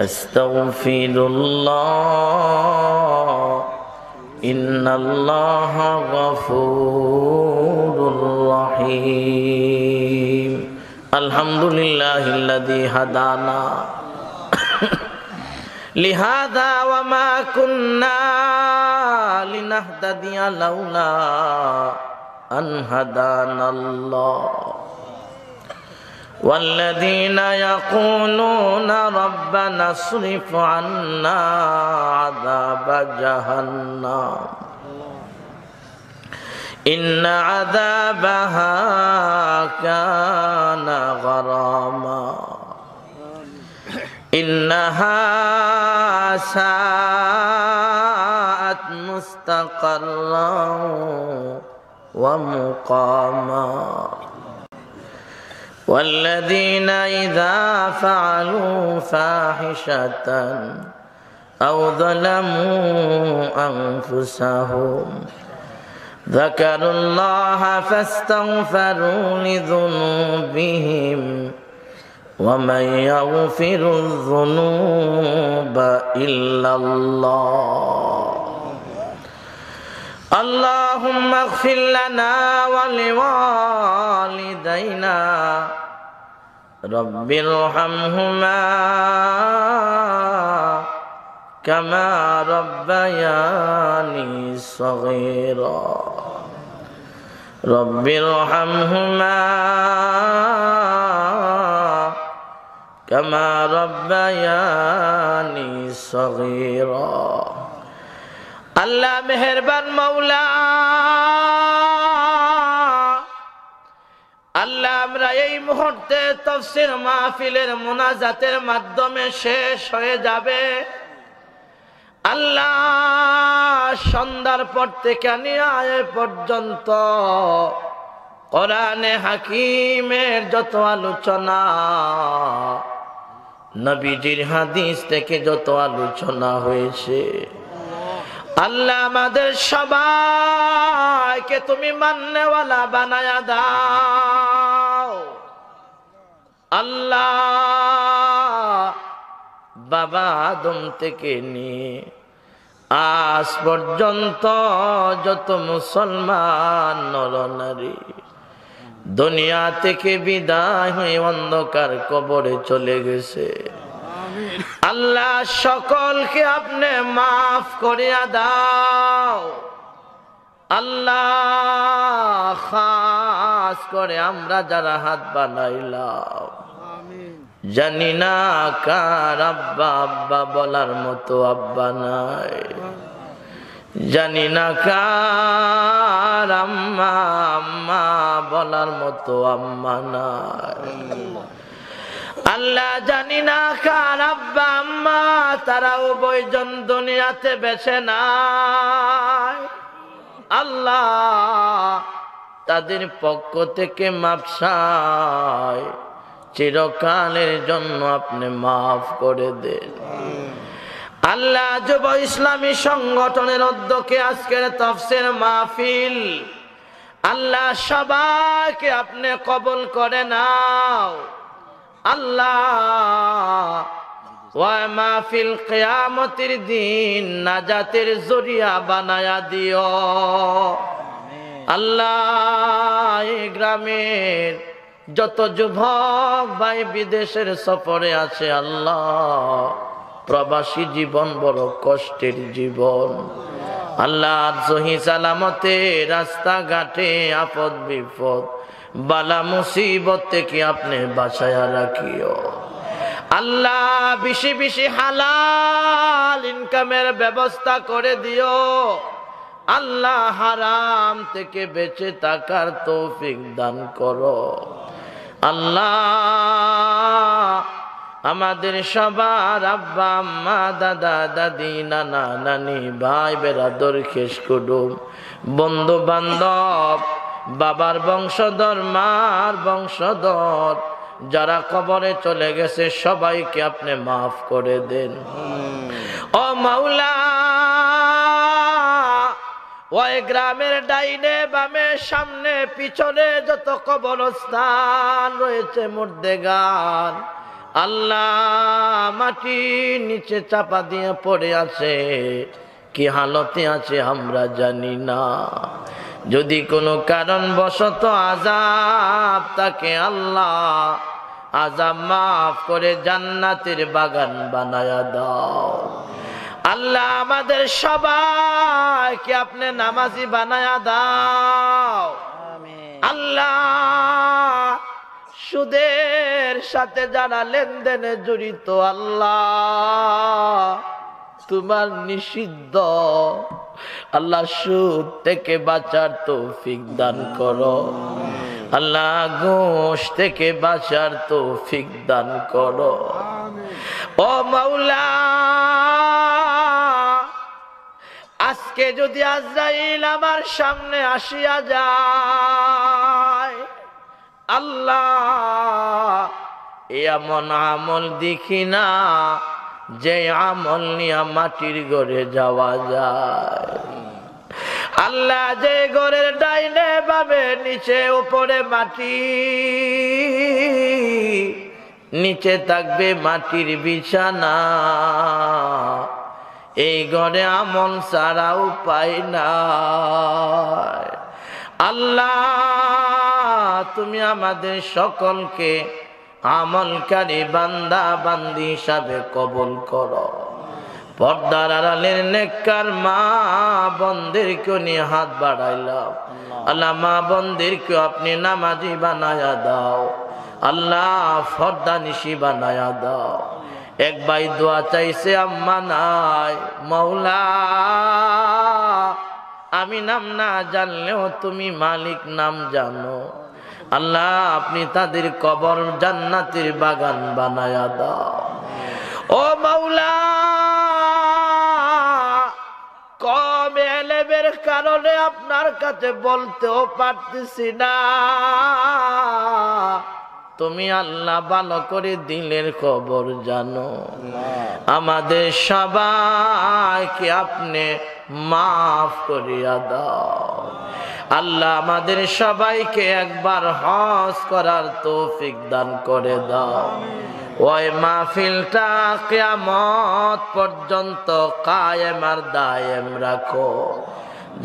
আস্তাগফিরুল্লাহ ইন্নাল্লাহা গফুরুর রহিম। আলহামদুলিল্লাহিল্লাযী হাদানা লিহাযা ওয়া মা কুন্না লিনাহতাদিয়া লাউলা আন হাদানাল্লাহ। والذين يقولون ربنا اصرف عنا عذاب جهنم إن عذابها كان غراما إنها ساءت مستقرا ومقاما والذين إذا فعلوا فاحشة أو ظلموا أنفسهم ذكروا الله فاستغفروا لذنوبهم ومن يغفر الذنوب إلا الله اللهم اغفر لنا ولوالدينا رب ارحمهما كما ربياني صغيرا رب ارحمهما كما ربياني صغيرا আল্লাহ মেহেরবান মওলা আল্লাহ আমরা এই মুহূর্তে তাফসীর মাহফিলের মুনাজাতের মাধ্যমে শেষ হয়ে যাবে আল্লাহ সন্ধ্যার পর থেকে নিয়ে পর্যন্ত কোরআনে হাকিমের যত আলোচনা নবীজির হাদিস থেকে যত আলোচনা হয়েছে আল্লাহ আমাদের সবাইকে তুমি মাননেওয়ালা বানায়া দাও আল্লাহ বাবা আদম থেকে নিয়ে আজ পর্যন্ত যত মুসলমান নরনারী দুনিয়া থেকে বিদায় হয়ে অন্ধকার কবরে চলে গেছে আল্লাহ সকলকে আপনি মাফ করিয়া দাও আল্লাহ খাস করে আমরা যারা হাত বানাইলাম জানি না কার আব্বা আব্বা বলার মতো আব্বা নাই জানি না কার আম্মা আম্মা বলার মতো আম্মা নাই আল্লাহ জানি না কার আব্বা আম্মা তারা উভয়জন দুনিয়াতে বেঁচে নাই আল্লাহ তাদের পক্ষ থেকে মাফ চাই চিরকালের জন্য আপনি মাফ করে দেন আল্লাহ যুব ইসলামী সংগঠনের উদ্যোগে আজকের তাফসীর মাহফিল আল্লাহ সবাইকে আপনি কবুল করে নাও আল্লাহ ওয়া মাহফিল কিয়ামতের দিন নাজাতের জরিয়া বানায়া দিও আল্লাহ এই গ্রামের যত যুবক ভাই বিদেশের সফরে আছে আল্লাহ প্রবাসী জীবন বড় কষ্টের জীবন আল্লাহ সহি সালামতে রাস্তাঘাটে আপদ বিপদ বালা মুসিবত থেকে আপনি বাঁচায়া রাখিও আল্লাহ বেশি বেশি হালাল ইনকামের ব্যবস্থা করে দিও আল্লাহ হারাম থেকে বেঁচে থাকার তৌফিক দান করো আল্লাহ আমাদের সবার আব্বা আম্মা দাদা দাদি নানা নানি ভাই বেরাদর খেস কুটুম বন্ধু বান্ধব বাবার বংশধর মার বংশধর যারা কবরে চলে গেছে সবাইকে আপনি মাফ করে দেন ও মাওলা ওই গ্রামের ডাইনে বামে সামনে পিছনে যত কবরস্থান রয়েছে মুর্দেগান আল্লাহ মাটি নিচে চাপা দিয়ে পড়ে আছে কি হালতে আছে আমরা জানি না যদি কোনো কারণবশত আযাব তাকে আল্লাহ আযাব মাফ করে জান্নাতের বাগান বানায়া দাও আল্লাহ আমাদের সবাইকে আপনি নামাজি বানায়া দাও আল্লাহ সুদের সাথে যারা লেনদেনে জড়িত আল্লাহ তোমার নিষিদ্ধ আল্লাহ সুদ থেকে বাঁচার তৌফিক দান করো আল্লাহ ঘুষ থেকে বাঁচার তৌফিক দান করো ও মাওলা আজকে যদি আজরাইল আমার সামনে আসিয়া যায় আল্লাহ এমন আমল দেখি না যে আমল নিয়ে মাটির ঘরে যাওয়া যায় আল্লাহ যে ঘরের ডাইনে বামে নিচে উপরে মাটি নিচে থাকবে মাটির বিছানা এই ঘরে আমল ছাড়া উপায় নাই। আল্লাহ তুমি আমাদের সকলকে আমলকারী বান্দা বান্দি হিসাবে কবুল করো। পর্দার আড়ালের নেককার মা বোনদেরকে নিয়ে হাত বাড়াইলাম। আল্লাহ মা বোনদেরকে আপনি নামাজি বানায়া দাও, আল্লাহ ফর্দা নিশি বানায়া দাও। এক ভাই দোয়া চাইছে আম্মা নাই, মৌলা আমি নাম না জানলেও তুমি মালিক নাম জানো। আল্লাহ আপনি তাদের কবর জান্নাতের বাগান বানায়া দাও। ও মাওলা কম এলেমের কারণে আপনার কাছে বলতেও পারতেছি না, তুমি আল্লাহ ভালো করে দিলের খবর জানো। আমাদের সবাইকে আপনি মাফ করিয়া দাও। আল্লাহ আমাদের সবাইকে একবার হজ করার তৌফিক দান করে দাও। ওই মাহফিলটা কিয়ামত পর্যন্ত কায়েম আর দায়েম রাখো।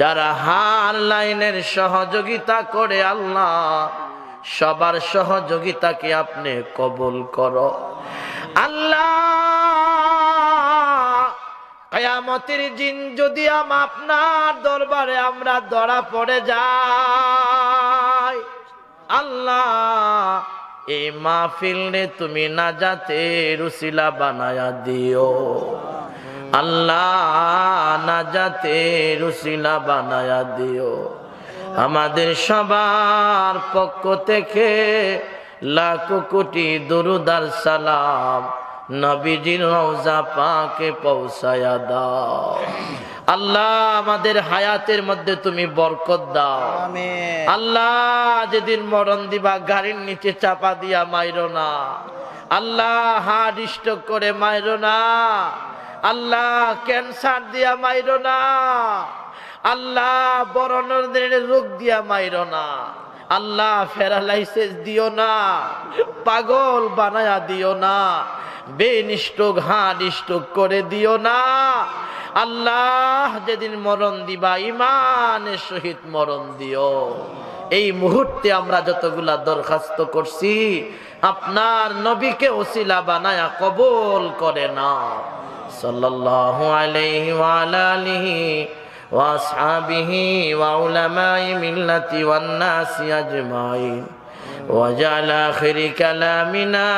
যারা হার লাইনের সহযোগিতা করে আল্লাহ সবার সহযোগিতাকে আপনি কবুল করো। আল্লাহ কিয়ামতের দিন যদি আপনার দরবারে আমরা ধরা পড়ে যাই, আল্লাহ এই মাহফিলে তুমি নাজাতের উসিলা বানায়া দিও। আল্লাহ নাজাতের উসিলা বানায়া দিও। আমাদের সবার পক্ষ থেকে লাখ কোটি দুরূদ আর সালাম নবীজির রওজা পাকে পৌঁছায়া দাও। আল্লাহ আমাদের হায়াতের মধ্যে তুমি বরকত দাও। আল্লাহ যেদিন মরণ দিবা গাড়ির নিচে চাপা দিয়া মাইরো না। আল্লাহ হার্ট স্ট্রোক করে মাইরো না। আল্লাহ ক্যান্সার দিয়া মাইরো না। আল্লাহ বরণের রোগ দিয়া মাইরো না। আল্লাহ প্যারালাইসিস দিও না, পাগল বানায়া দিও না, বেনিষ্ঠক হার্ট স্ট্রোক করে দিও না। আল্লাহ যেদিন মরণ দিবা ইমানের সহিত মরণ দিও। এই মুহূর্তে আমরা যতগুলা দরখাস্ত করছি আপনার নবীকে ওসিলা বানায়া কবুল করে না। সাল্লাল্লাহু আলাইহি ওয়া আলা আলিহি ওয়া আসহাবিহি ওয়া উলামাই মিল্লাতি ওয়ান নাসি আজমাইন ওয়া জাআলা আখিরি কালামিনা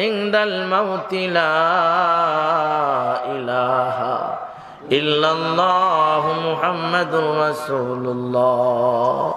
ইনদাল মাউতি লা ইলাহা ইল্লাল্লাহু মুহাম্মাদুর রাসূলুল্লাহ।